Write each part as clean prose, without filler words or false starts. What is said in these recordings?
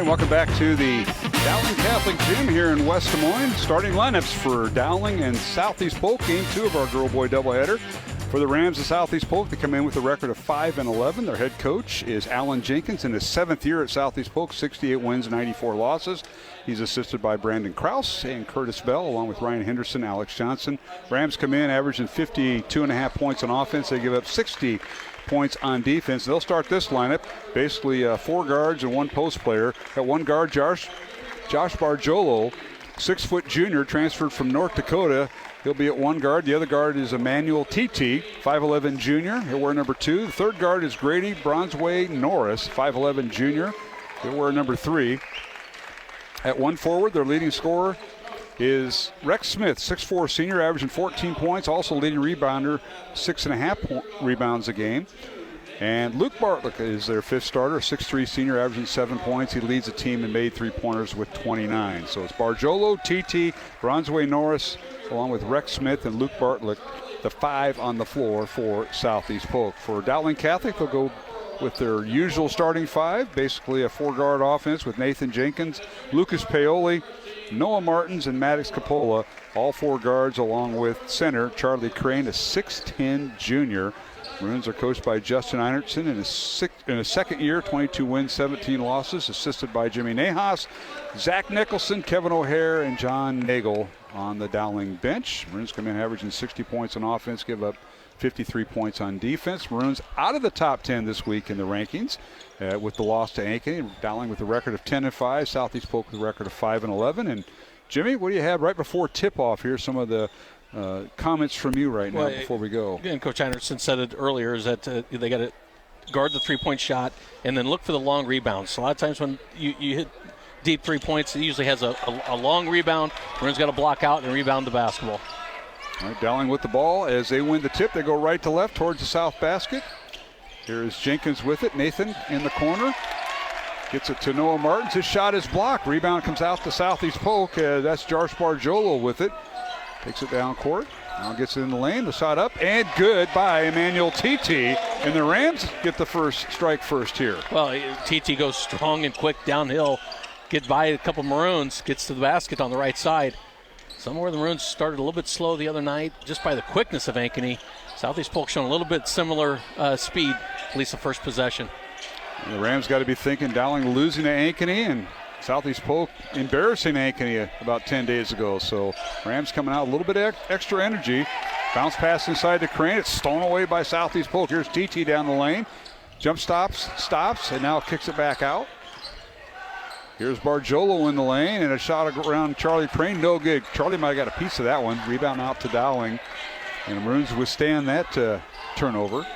right, welcome back to the Dowling Catholic Gym here in West Des Moines. Starting lineups for Dowling and Southeast Polk, game 2 of our girl-boy doubleheader. For the Rams of Southeast Polk, they come in with a record of 5-11. Their head coach is Alan Jenkins in his 7th year at Southeast Polk, 68 wins, 94 losses. He's assisted by Brandon Krause and Curtis Bell, along with Ryan Henderson, Alex Johnson. Rams come in averaging 52.5 points on offense. They give up 60 points on defense. They'll start this lineup, basically 4 guards and 1 post player. At 1 guard, Josh Bargiolo, 6-foot junior, transferred from North Dakota. He'll be at 1 guard. The other guard is Emmanuel TT, 5'11 junior. He'll wear number 2. The 3rd guard is Grady Bronzeway Norris, 5'11 junior. He'll wear number 3. At 1 forward, their leading scorer is Rex Smith, 6'4 senior, averaging 14 points. Also leading rebounder, 6.5 rebounds a game. And Luke Bartlett is their 5th starter, 6'3 senior, averaging 7 points. He leads the team in made 3-pointers with 29. So it's Bargiolo, TT, Bronzeway Norris, along with Rex Smith and Luke Bartlett, the 5 on the floor for Southeast Polk. For Dowling Catholic, they'll go with their usual starting 5, basically a 4-guard offense with Nathan Jenkins, Lucas Paoli, Noah Martins, and Maddox Capola, all 4 guards, along with center Charlie Crane, a 6'10 junior. Maroons are coached by Justin Einertson in his 2nd year, 22 wins, 17 losses, assisted by Jimmy Nahas, Zach Nicholson, Kevin O'Hare, and John Nagel on the Dowling bench. Maroons come in averaging 60 points on offense, give up 53 points on defense. Maroons out of the top 10 this week in the rankings with the loss to Ankeny. Dowling with a record of 10-5, Southeast Polk with a record of 5-11. And Jimmy, what do you have right before tip-off here? Some of the comments from you right now before we go. Again, Coach Anderson said it earlier, is that they got to guard the 3-point shot and then look for the long rebounds. So a lot of times when you hit deep 3 points, it usually has a long rebound. Maroons got to block out and rebound the basketball. All right, Dowling with the ball. As they win the tip, they go right to left towards the south basket. Here is Jenkins with it. Nathan in the corner. Gets it to Noah Martins. His shot is blocked. Rebound comes out to Southeast Polk. That's Josh Bargiolo with it. Takes it down court. Now gets it in the lane. The shot up and good by Emmanuel TT. And the Rams get the first strike first here. Well, TT goes strong and quick downhill. Get by a couple Maroons. Gets to the basket on the right side. Somewhere the Maroons started a little bit slow the other night just by the quickness of Ankeny. Southeast Polk showing a little bit similar speed, at least the first possession. And the Rams got to be thinking Dowling losing to Ankeny and Southeast Polk embarrassing Ankeny about 10 days ago. So Rams coming out a little bit extra energy. Bounce pass inside to Crane. It's stolen away by Southeast Polk. Here's TT down the lane. Jump stops, and now kicks it back out. Here's Bargiolo in the lane, and a shot around Charlie Crane. No good. Charlie might have got a piece of that one. Rebound out to Dowling. And the Maroons withstand that turnover.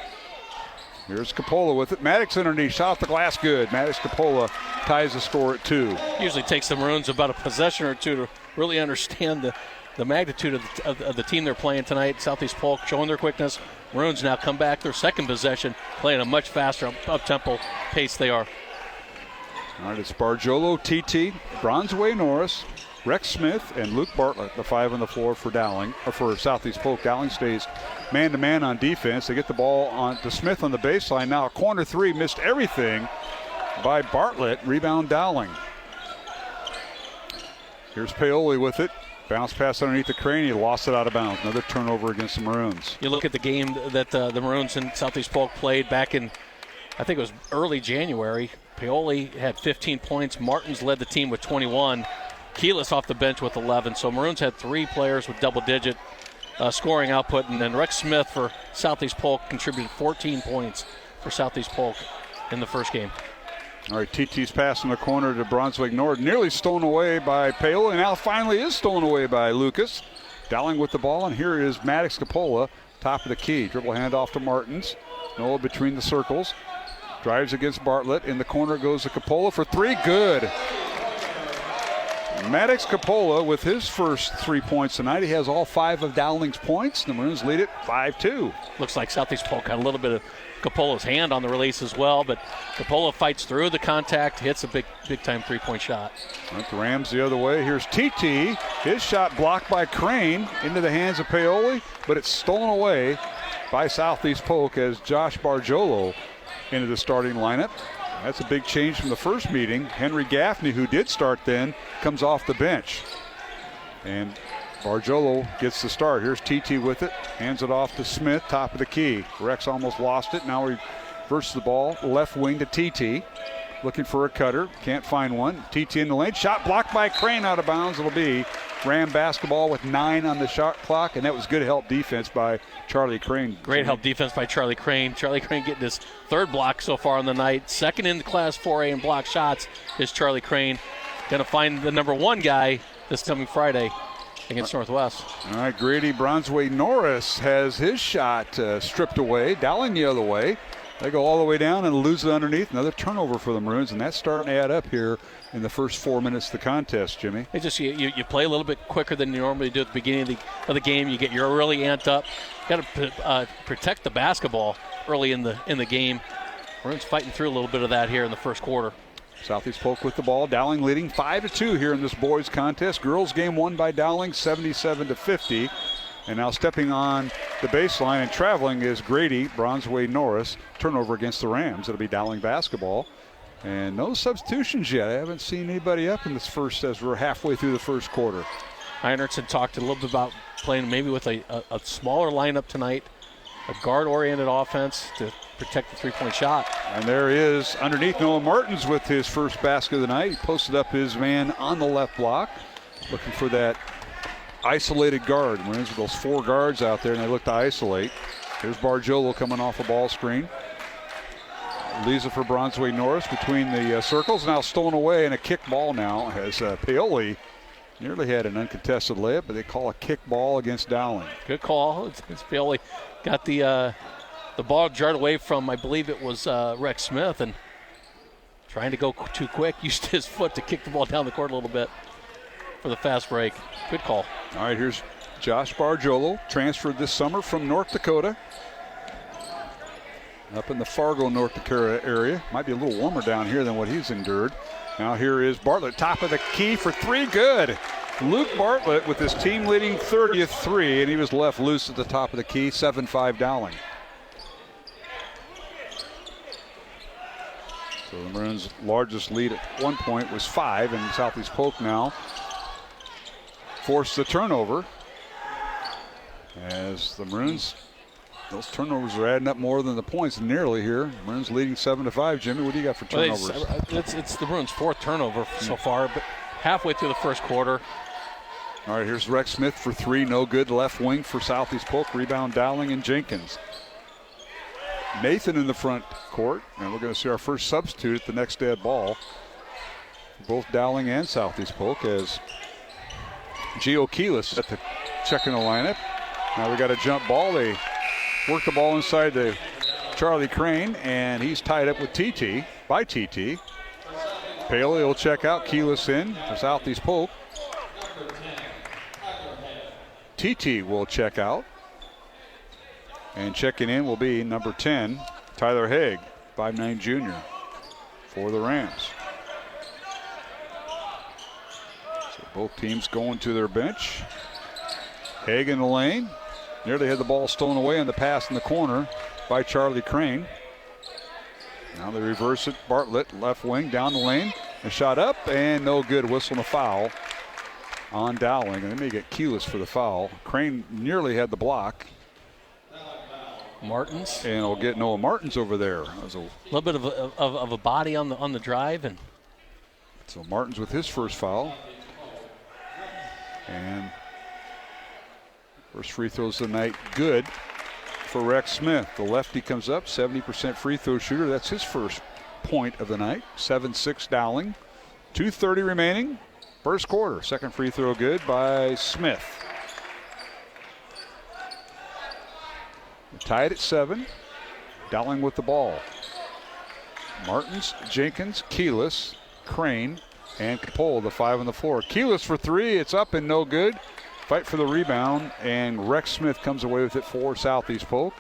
Here's Capola with it. Maddox underneath. Shot off the glass. Good. Maddox Capola ties the score at 2. Usually takes the Maroons about a possession or two to really understand the magnitude of the team they're playing tonight. Southeast Polk showing their quickness. Maroons now come back their second possession, playing a much faster up-tempo pace they are. All right, it's Bargiolo, TT, Bronzeway Norris, Rex Smith, and Luke Bartlett, the 5 on the floor for Dowling, or for Southeast Polk. Dowling stays man-to-man on defense. They get the ball on to Smith on the baseline. Now a corner 3, missed everything by Bartlett. Rebound Dowling. Here's Paoli with it. Bounce pass underneath the Crane. He lost it out of bounds. Another turnover against the Maroons. You look at the game that the Maroons and Southeast Polk played back in, I think it was early January. Paoli had 15 points. Martins led the team with 21. Keyless off the bench with 11. So Maroons had 3 players with double-digit scoring output. And then Rex Smith for Southeast Polk contributed 14 points for Southeast Polk in the first game. All right, TT's pass in the corner to Brunswick Nord. Nearly stolen away by Paoli, and now finally is stolen away by Lucas. Dowling with the ball, and here is Maddox Capola, top of the key. Dribble handoff to Martins. Noah between the circles. Drives against Bartlett. In the corner goes to Capola for 3. Good. Maddox Capola with his first 3 points tonight. He has all 5 of Dowling's points. The Maroons lead it 5-2. Looks like Southeast Polk had a little bit of Capola's hand on the release as well, but Capola fights through the contact, hits a big-time 3-point shot. Right, the Rams the other way. Here's TT. His shot blocked by Crane into the hands of Paoli, but it's stolen away by Southeast Polk as Josh Bargiolo into the starting lineup. That's a big change from the first meeting. Henry Gaffney, who did start then, comes off the bench. And Barjolo gets the start. Here's TT with it. Hands it off to Smith, top of the key. Rex almost lost it. Now he reverses the ball. Left wing to TT. Looking for a cutter. Can't find one. TT in the lane. Shot blocked by Crane out of bounds. It'll be Ram basketball with 9 on the shot clock. And that was good help defense by Charlie Crane. Great help defense by Charlie Crane. Charlie Crane getting his 3rd block so far on the night. 2nd in the Class 4A in block shots is Charlie Crane. Going to find the number 1 guy this coming Friday against Northwest. All right, Grady Bronzeway Norris has his shot stripped away. Dowling the other way. They go all the way down and lose it underneath. Another turnover for the Maroons, and that's starting to add up here in the first 4 minutes of the contest, Jimmy. It just you play a little bit quicker than you normally do at the beginning of the game. You're really amped up. Got to protect the basketball early in the game. Maroons fighting through a little bit of that here in the first quarter. Southeast Polk with the ball. Dowling leading 5-2 here in this boys contest. Girls game won by Dowling 77-50. And now stepping on the baseline and traveling is Grady Bronzeway Norris. Turnover against the Rams. It'll be Dowling basketball. And no substitutions yet. I haven't seen anybody up in this first as we're halfway through the first quarter. Heinertson talked a little bit about playing maybe with a smaller lineup tonight, a guard-oriented offense to protect the three-point shot. And there is underneath Noah Martins with his first basket of the night. He posted up his man on the left block, looking for that isolated guard. There's those 4 guards out there, and they look to isolate. Here's Barjolo coming off a ball screen. Leaves it for Bronzeway Norris between the circles. Now stolen away, and a kick ball now as Paoli nearly had an uncontested layup, but they call a kick ball against Dowling. Good call. It's Paoli got the ball jarred away from, I believe it was Rex Smith, and trying to go too quick, used his foot to kick the ball down the court a little bit for the fast break. Good call. All right, here's Josh Barjolo, transferred this summer from North Dakota. Up in the Fargo, North Dakota area. Might be a little warmer down here than what he's endured. Now here is Bartlett, top of the key for 3, good. Luke Bartlett with his team leading 30th 3, and he was left loose at the top of the key, 7-5 Dowling. So the Maroons' largest lead at one point was 5, and Southeast Polk now forced the turnover. As the Maroons, those turnovers are adding up more than the points nearly here. Maroons leading 7-5. Jimmy, what do you got for turnovers? It's the Maroons' 4th turnover so far, but halfway through the first quarter. All right, here's Rex Smith for 3, no good. Left wing for Southeast Polk. Rebound Dowling and Jenkins. Nathan in the front court, and we're going to see our first substitute at the next dead ball. Both Dowling and Southeast Polk as Gio Keelis at the check in the lineup. Now we got a jump ball. They work the ball inside to Charlie Crane, and he's tied up with TT. Paoli will check out. Keelis in for Southeast Polk. TT will check out. And checking in will be number 10, Tyler Haig, 5'9" junior for the Rams. So both teams going to their bench. Haig in the lane. Nearly had the ball stolen away on the pass in the corner by Charlie Crane. Now they reverse it. Bartlett, left wing, down the lane. A shot up, and no good. Whistle and a foul on Dowling. And they may get Keelis for the foul. Crane nearly had the block. Martins. And we'll get Noah Martins over there. That was a little bit of a body on the drive. And so Martins with his first foul. And first free throws of the night, good for Rex Smith. The lefty comes up, 70% free throw shooter. That's his first point of the night. 7-6 Dowling. 2:30 remaining. First quarter. Second free throw good by Smith. Tied at 7. Dowling with the ball. Martins, Jenkins, Keelis, Crane, and Capole, the 5 on the floor. Keelis for 3. It's up and no good. Fight for the rebound, and Rex Smith comes away with it for Southeast Polk.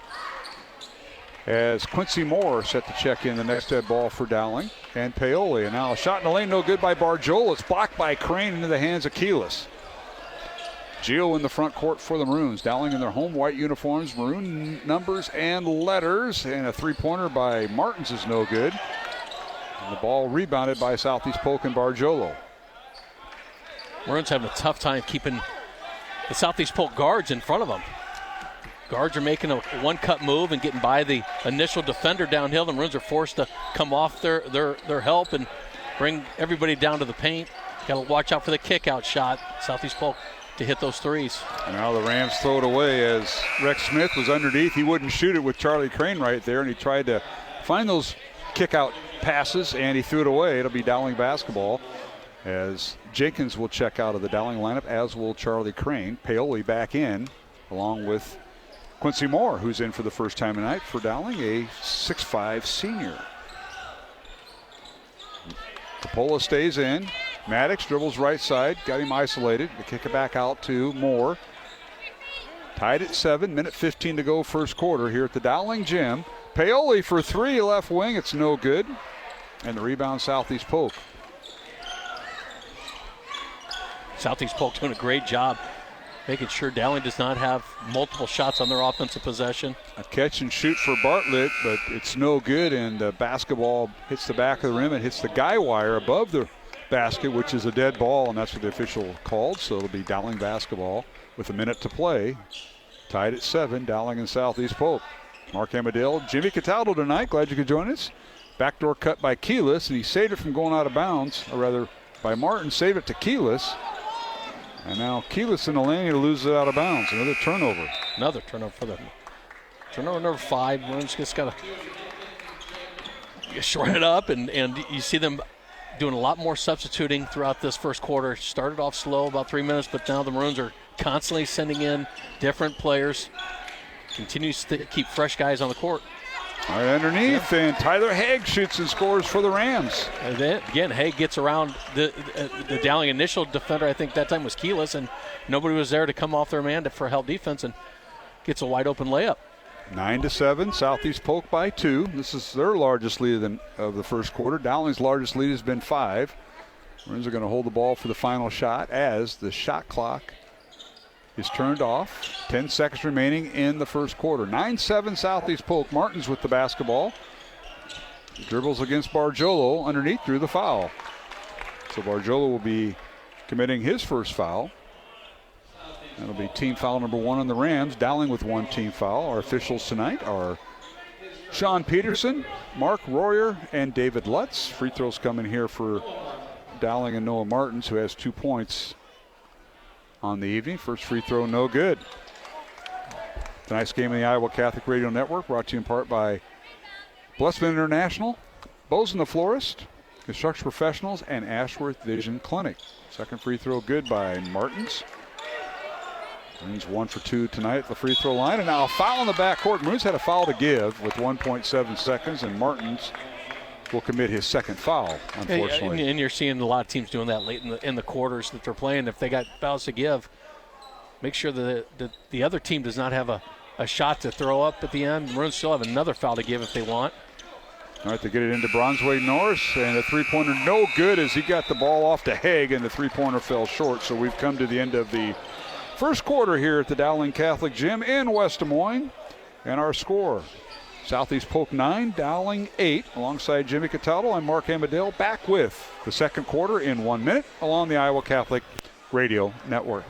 As Quincy Moore set to check in the next dead ball for Dowling. And Paoli, and now a shot in the lane, no good by Barjolo. It's blocked by Crane into the hands of Keelis. Gio in the front court for the Maroons. Dowling in their home white uniforms, maroon numbers and letters. And a three-pointer by Martins is no good. And the ball rebounded by Southeast Polk and Barjolo. Maroons having a tough time keeping the Southeast Polk guards in front of them. Guards are making a one-cut move and getting by the initial defender downhill. The Maroons are forced to come off their help and bring everybody down to the paint. Got to watch out for the kick-out shot. Southeast Polk to hit those threes. And now the Rams throw it away as Rex Smith was underneath. He wouldn't shoot it with Charlie Crane right there, and he tried to find those kick-out passes, and he threw it away. It'll be Dowling basketball as Jenkins will check out of the Dowling lineup, as will Charlie Crane. Paoli back in, along with Quincy Moore, who's in for the first time tonight for Dowling, a 6'5 senior. Coppola stays in. Maddox dribbles right side, got him isolated. They kick it back out to Moore. Tied at 7, minute 15 to go first quarter here at the Dowling gym. Paoli for 3, left wing, it's no good. And the rebound, Southeast Polk. Southeast Polk doing a great job making sure Dowling does not have multiple shots on their offensive possession. A catch and shoot for Bartlett, but it's no good, and the basketball hits the back of the rim. It hits the guy wire above the basket, which is a dead ball, and that's what the official called. So it'll be Dowling basketball with a minute to play. Tied at 7, Dowling and Southeast Polk. Mark Amadale, Jimmy Cataldo tonight. Glad you could join us. Backdoor cut by Keelis, and he saved it from going out of bounds, or rather by Martin, saved it to Keelis. And now Keelis in the lane loses it out of bounds. Another turnover. Another turnover for them. Turnover number 5. Maroons just got to short it up, and you see them doing a lot more substituting throughout this first quarter. Started off slow, about 3 minutes, but now the Maroons are constantly sending in different players. Continues to keep fresh guys on the court. All right, underneath, and Tyler Haig shoots and scores for the Rams. And then, again, Haig gets around the Dowling initial defender. I think that time was Keelis, and nobody was there to come off their man for help defense, and gets a wide open layup. 9-7, Southeast Polk by 2. This is their largest lead of the first quarter. Dowling's largest lead has been 5. Maroons are going to hold the ball for the final shot as the shot clock is turned off. 10 seconds remaining in the first quarter. 9-7 Southeast Polk. Martins with the basketball. Dribbles against Barjolo underneath, through the foul. So Barjolo will be committing his first foul. That'll be team foul number 1 on the Rams. Dowling with 1 team foul. Our officials tonight are Sean Peterson, Mark Royer, and David Lutz. Free throws coming here for Dowling and Noah Martins, who has 2 points on the evening. First free throw, no good. Tonight's game in the Iowa Catholic Radio Network brought to you in part by Blessman International, Bozen the Florist, Construction Professionals, and Ashworth Vision Clinic. Second free throw good by Martins. Maroons 1 for 2 tonight at the free throw line. And now a foul in the backcourt. Maroons had a foul to give with 1.7 seconds, and Martins will commit his second foul, unfortunately. And you're seeing a lot of teams doing that late in the quarters that they're playing. If they got fouls to give, make sure that the other team does not have a shot to throw up at the end. Maroons still have another foul to give if they want. All right, they get it into Bronzeway Norris, and a three-pointer no good as he got the ball off to Haig, and the three-pointer fell short. So we've come to the end of the first quarter here at the Dowling Catholic Gym in West Des Moines. And our score, Southeast Polk 9, Dowling 8. Alongside Jimmy Cataldo, I'm Mark Amadale, back with the second quarter in 1 minute along the Iowa Catholic Radio Network.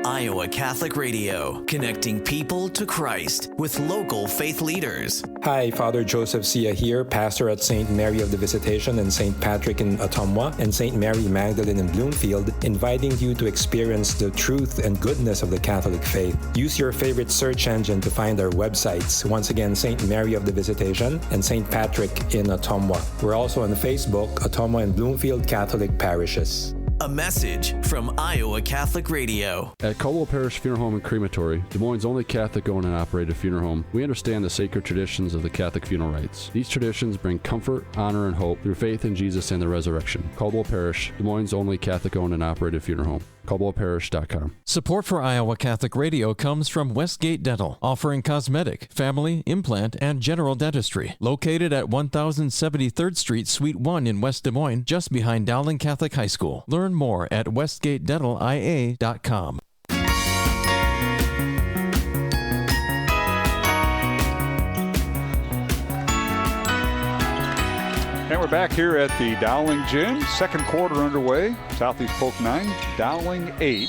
Iowa Catholic Radio, connecting people to Christ with local faith leaders. Hi, Father Joseph Sia here, pastor at St. Mary of the Visitation and St. Patrick in Ottumwa and St. Mary Magdalene in Bloomfield, inviting you to experience the truth and goodness of the Catholic faith. Use your favorite search engine to find our websites. Once again, St. Mary of the Visitation and St. Patrick in Ottumwa. We're also on Facebook, Ottumwa and Bloomfield Catholic Parishes. A message from Iowa Catholic Radio. At Caldwell Parish Funeral Home and Crematory, Des Moines' only Catholic-owned and operated funeral home, we understand the sacred traditions of the Catholic funeral rites. These traditions bring comfort, honor, and hope through faith in Jesus and the resurrection. Caldwell Parish, Des Moines' only Catholic-owned and operated funeral home. CaldwellParish.com. Support for Iowa Catholic Radio comes from Westgate Dental, offering cosmetic, family, implant, and general dentistry. Located at 1073rd Street, Suite 1 in West Des Moines, just behind Dowling Catholic High School. Learn more at westgatedentalia.com. And we're back here at the Dowling Gym. Second quarter underway. Southeast Polk 9, Dowling 8.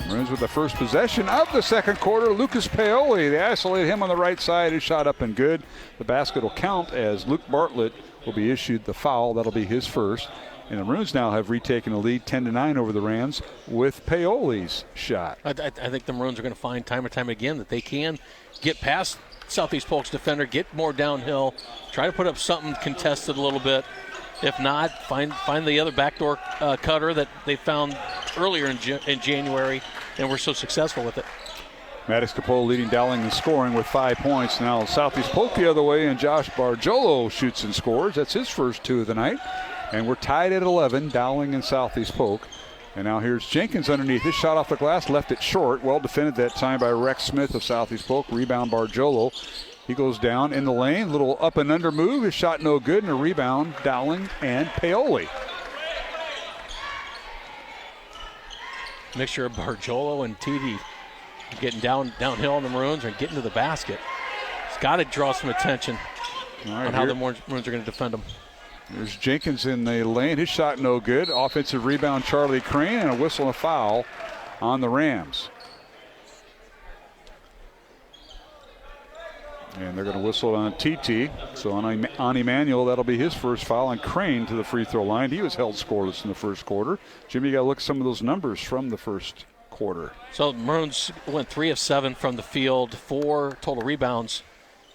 Maroons with the first possession of the second quarter. Lucas Paoli, they isolate him on the right side. His shot up and good. The basket will count as Luke Bartlett will be issued the foul. That'll be his first. And the Maroons now have retaken a lead 10-9 over the Rams with Paoli's shot. I think the Maroons are going to find time and time again that they can get past Southeast Polk's defender, get more downhill, try to put up something contested a little bit. If not, find the other backdoor cutter that they found earlier in January, and we're so successful with it. Maddox Capola leading Dowling in scoring with 5 points. Now Southeast Polk the other way, and Josh Bargiolo shoots and scores. That's his first 2 of the night. And we're tied at 11, Dowling and Southeast Polk. And now here's Jenkins underneath. His shot off the glass, left it short. Well defended that time by Rex Smith of Southeast Polk. Rebound Bargiolo. He goes down in the lane. Little up and under move. His shot no good. And a rebound, Dowling and Paoli. Mixture of Bargiolo and TD getting downhill on the Maroons and getting to the basket. It's got to draw some attention on how the Maroons are going to defend them. There's Jenkins in the lane. His shot no good. Offensive rebound, Charlie Crane, and a whistle and a foul on the Rams. And they're going to whistle on TT. So on Emmanuel, that'll be his first foul. On Crane to the free throw line. He was held scoreless in the first quarter. Jimmy, you got to look at some of those numbers from the first quarter. So the Maroons went 3 of 7 from the field, 4 total rebounds,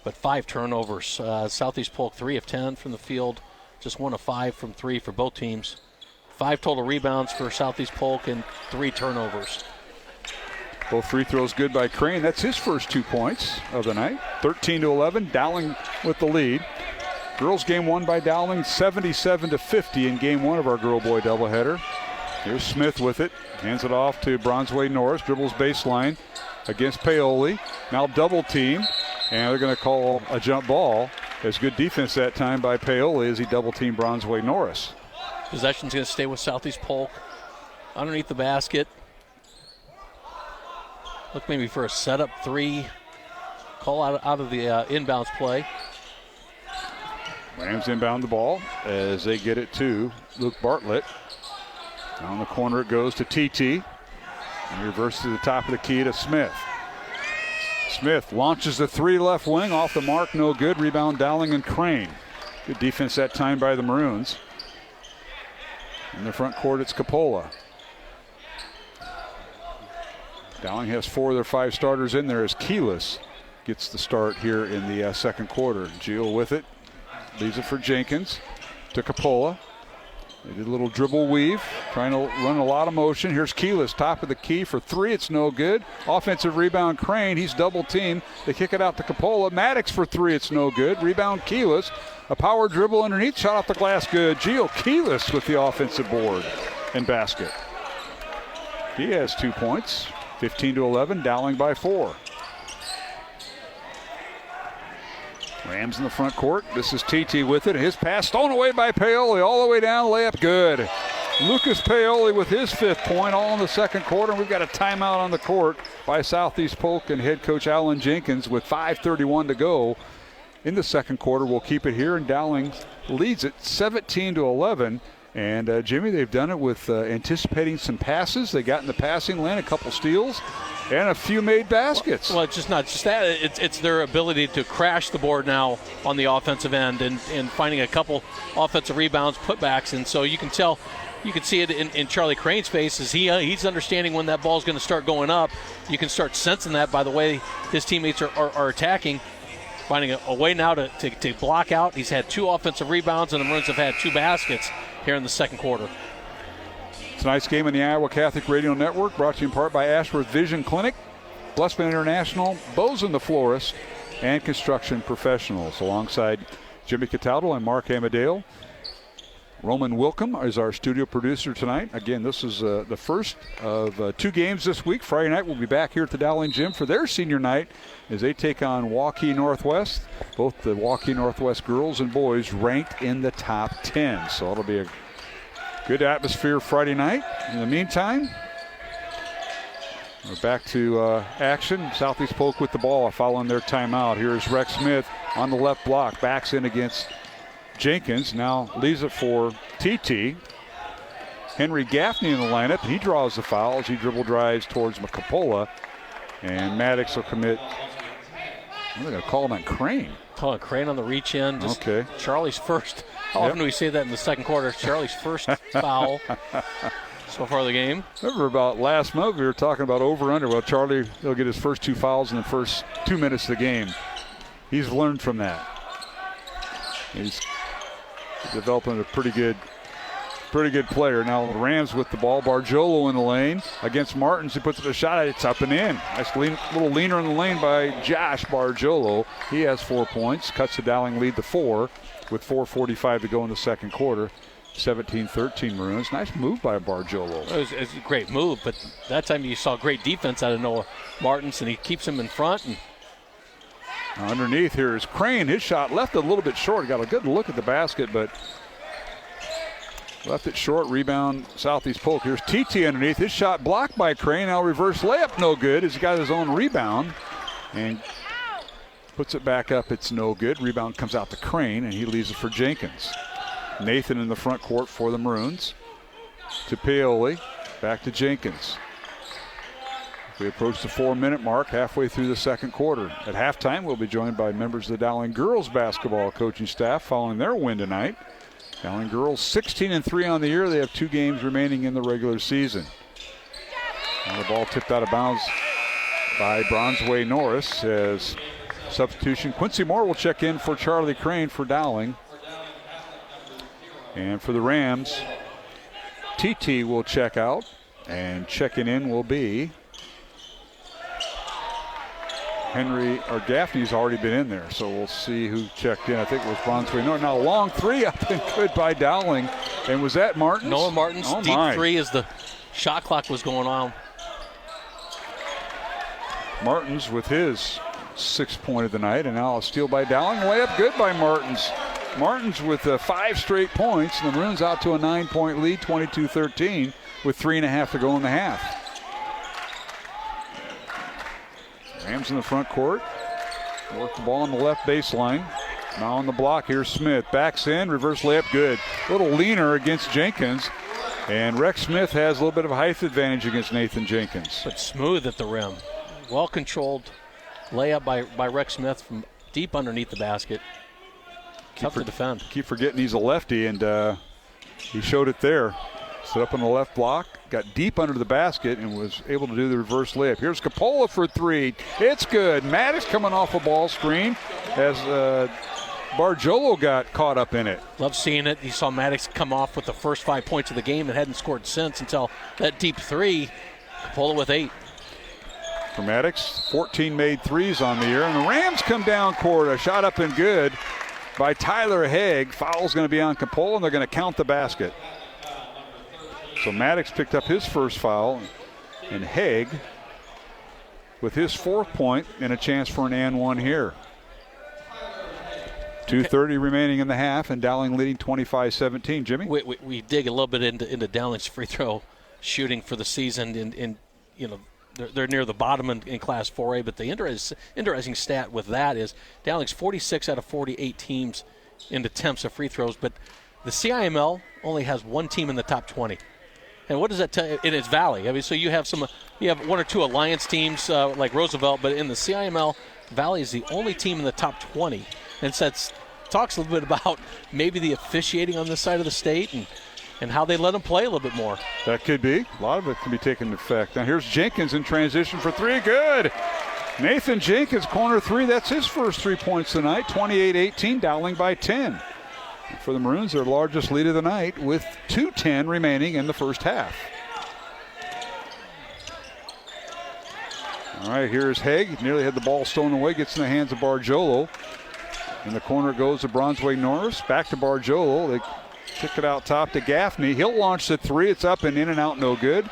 but 5 turnovers. Southeast Polk 3 of 10 from the field, just 1 of 5 from 3 for both teams. 5 total rebounds for Southeast Polk and 3 turnovers. Both free throws good by Crane. That's his first 2 points of the night. 13-11, Dowling with the lead. Girls game won by Dowling 77-50 in game 1 of our girl boy doubleheader. Here's Smith with it. Hands it off to Bronzeway Norris. Dribbles baseline against Paoli. Now double team. And they're going to call a jump ball. As good defense that time by Paoli as he double teamed Bronzeway Norris. Possession's going to stay with Southeast Polk. Underneath the basket. Look maybe for a setup 3. Call out of the inbounds play. Rams inbound the ball as they get it to Luke Bartlett. Down the corner it goes to TT. And reverse to the top of the key to Smith. Smith launches the 3 left wing off the mark, no good. Rebound Dowling and Crane. Good defense that time by the Maroons. In the front court it's Capola. Dowling has 4 of their 5 starters in there as Keyless gets the start here in the second quarter. Gio with it. Leaves it for Jenkins to Capola. They did a little dribble weave, trying to run a lot of motion. Here's Keyless, top of the key for 3. It's no good. Offensive rebound, Crane. He's double teamed. They kick it out to Capola. Maddox for 3. It's no good. Rebound, Keyless. A power dribble underneath. Shot off the glass, good. Gio Keyless with the offensive board and basket. He has 2 points. 15-11, Dowling by 4. Rams in the front court. This is TT with it. His pass stolen away by Paoli. All the way down, layup good. Lucas Paoli with his 5th point, all in the second quarter. We've got a timeout on the court by Southeast Polk and head coach Alan Jenkins with 5:31 to go in the second quarter. We'll keep it here, and Dowling leads it 17-11. And Jimmy, they've done it with anticipating some passes. They got in the passing lane, a couple steals, and a few made baskets. Well, it's just not just that. It's their ability to crash the board now on the offensive end and finding a couple offensive rebounds, putbacks. And so you can tell, you can see it in Charlie Crane's face as he's understanding when that ball's going to start going up. You can start sensing that by the way his teammates are attacking. Finding a way now to block out. He's had 2 offensive rebounds, and the Maroons have had 2 baskets here in the second quarter. Tonight's game in the Iowa Catholic Radio Network brought to you in part by Ashworth Vision Clinic, Blessman International, Bozen the Florist, and Construction Professionals. Alongside Jimmy Cataldo and Mark Amadale, Roman Wilkham is our studio producer tonight. Again, this is the first of 2 games this week. Friday night we'll be back here at the Dowling Gym for their senior night as they take on Waukee Northwest. Both the Waukee Northwest girls and boys ranked in the top 10. So it'll be a good atmosphere Friday night. In the meantime, we're back to action. Southeast Polk with the ball following their timeout. Here's Rex Smith on the left block. Backs in against Jenkins now leaves it for TT. Henry Gaffney in the lineup, and he draws the foul as he dribble drives towards Capola. And Maddox will commit. I'm going to call him on Crane. Call it Crane on the reach in. Just okay. Charlie's first. How often do we say that in the second quarter? Charlie's first foul so far of the game. Remember about last month we were talking about over-under. Well, Charlie will get his first 2 fouls in the first 2 minutes of the game. He's learned from that. He's developing a pretty good player. Now the Rams with the ball. Bargiolo in the lane against Martins. He puts up a shot. It's up and in. Nice little leaner in the lane by Josh Bargiolo. He has 4 points. Cuts the Dowling lead to 4 with 4:45 to go in the second quarter. 17-13 Maroons. Nice move by Bargiolo. It was a great move, but that time you saw great defense out of Noah Martins, and he keeps him in front. And underneath here is Crane. His shot left it a little bit short. Got a good look at the basket, but left it short. Rebound Southeast Polk. Here's TT underneath. His shot blocked by Crane. Now reverse layup, no good. He's got his own rebound and puts it back up. It's no good. Rebound comes out to Crane, and he leaves it for Jenkins. Nathan in the front court for the Maroons. To Paoli. Back to Jenkins. We approach the 4-minute mark halfway through the second quarter. At halftime, we'll be joined by members of the Dowling girls basketball coaching staff following their win tonight. Dowling girls 16-3 on the year. They have 2 games remaining in the regular season. And the ball tipped out of bounds by Bronzeway Norris as substitution. Quincy Moore will check in for Charlie Crane for Dowling. And for the Rams, TT will check out. And checking in will be Gaffney's already been in there, so we'll see who checked in. I think it was Bronzeway Norris. Now a long 3 up and good by Dowling. And was that Martins? Noah Martins, deep 3 as the shot clock was going on. Martins with his 6th point of the night, and now a steal by Dowling. Layup good by Martins. Martins with 5 straight points, and the Maroons out to a 9-point lead, 22-13, with 3.5 to go in the half. Rams in the front court. Work the ball on the left baseline. Now on the block, here's Smith. Backs in, reverse layup, good. A little leaner against Jenkins. And Rex Smith has a little bit of a height advantage against Nathan Jenkins. But smooth at the rim. Well-controlled layup by Rex Smith from deep underneath the basket. Tough to defend. Keep forgetting he's a lefty, and he showed it there. Set up on the left block, got deep under the basket, and was able to do the reverse layup. Here's Capola for 3. It's good. Maddox coming off a ball screen as Bargiolo got caught up in it. Love seeing it. You saw Maddox come off with the first 5 points of the game and hadn't scored since until that deep 3. Capola with 8. For Maddox, 14 made threes on the year, and the Rams come down court. A shot up and good by Tyler Haig. Foul's going to be on Capola, and they're going to count the basket. So Maddox picked up his first foul, and Haig with his 4th point and a chance for an and 1 here. 2:30 remaining in the half, and Dowling leading 25-17. Jimmy? We dig a little bit into Dowling's free throw shooting for the season, and you know they're near the bottom in Class 4A. But the interesting stat with that is Dowling's 46 out of 48 teams in attempts of free throws, but the CIML only has 1 team in the top 20. And what does that tell you? In its Valley. I mean, so you have 1 or 2 alliance teams like Roosevelt, but in the CIML, Valley is the only team in the top 20. And so it talks a little bit about maybe the officiating on this side of the state and how they let them play a little bit more. That could be. A lot of it can be taken effect. Now here's Jenkins in transition for 3. Good. Nathan Jenkins, corner 3. That's his first 3 points tonight. 28-18, Dowling by 10. For the Maroons, their largest lead of the night with 2:10 remaining in the first half. All right, here's Haig. Nearly had the ball stolen away. Gets in the hands of Bargiolo. In the corner goes to Bronzeway Norris. Back to Bargiolo. They kick it out top to Gaffney. He'll launch the 3. It's up and in and out, no good.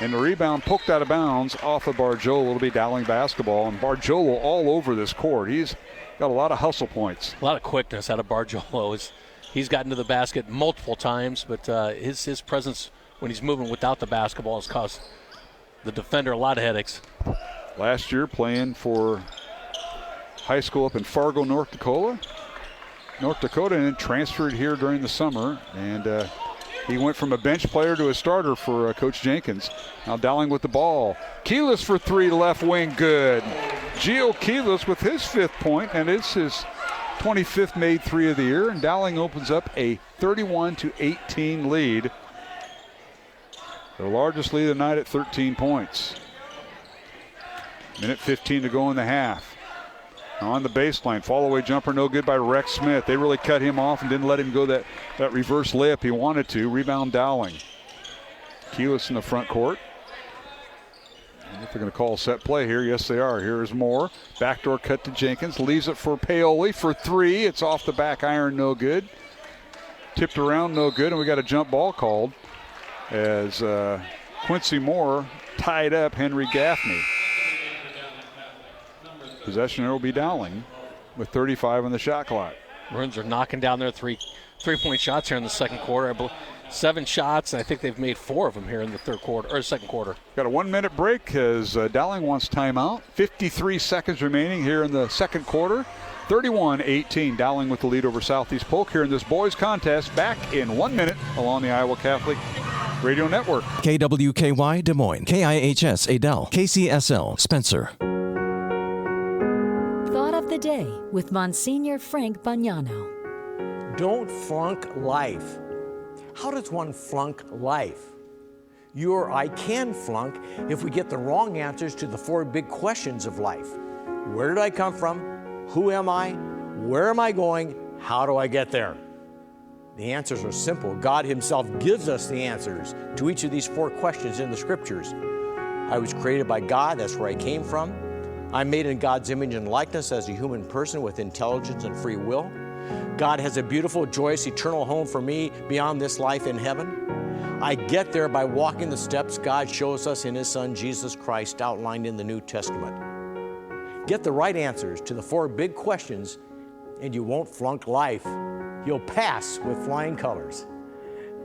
And the rebound poked out of bounds off of Bargiolo. It'll be Dowling basketball. And Bargiolo all over this court. He's got a lot of hustle points. A lot of quickness out of Bargiolo. He's gotten to the basket multiple times, but his presence when he's moving without the basketball has caused the defender a lot of headaches. Last year playing for high school up in Fargo, North Dakota. North Dakota and transferred here during the summer. And he went from a bench player to a starter for Coach Jenkins. Now Dowling with the ball. Keyless for three, left wing, good. Gio Keyless with his 5th point, and it's his 25th made three of the year. And Dowling opens up a 31-18 lead. Their largest lead of the night at 13 points. Minute 15 to go in the half. On the baseline, fall-away jumper, no good by Rex Smith. They really cut him off and didn't let him go that reverse layup he wanted to. Rebound Dowling. Keyless in the front court. And if they're going to call a set play here, yes they are. Here's Moore. Backdoor cut to Jenkins. Leaves it for Paoli for three. It's off the back iron, no good. Tipped around, no good. And we got a jump ball called as Quincy Moore tied up Henry Gaffney. Possession there will be Dowling with 35 on the shot clock. Maroons are knocking down their three-point shots here in the second quarter. 7 shots, and I think they've made 4 of them here in the second quarter. Got a 1-minute break as Dowling wants timeout. 53 seconds remaining here in the second quarter. 31-18, Dowling with the lead over Southeast Polk here in this boys contest. Back in 1 minute along the Iowa Catholic Radio Network. KWKY Des Moines, KIHS Adel, KCSL Spencer. Thought of the day with Monsignor Frank Bagnano. Don't flunk life. How does one flunk life? You or I can flunk if we get the wrong answers to the 4 big questions of life. Where did I come from? Who am I? Where am I going? How do I get there? The answers are simple. God Himself gives us the answers to each of these 4 questions in the Scriptures. I was created by God. That's where I came from. I'm made in God's image and likeness as a human person with intelligence and free will. God has a beautiful, joyous, eternal home for me beyond this life in heaven. I get there by walking the steps God shows us in His Son, Jesus Christ, outlined in the New Testament. Get the right answers to the 4 big questions, and you won't flunk life. You'll pass with flying colors.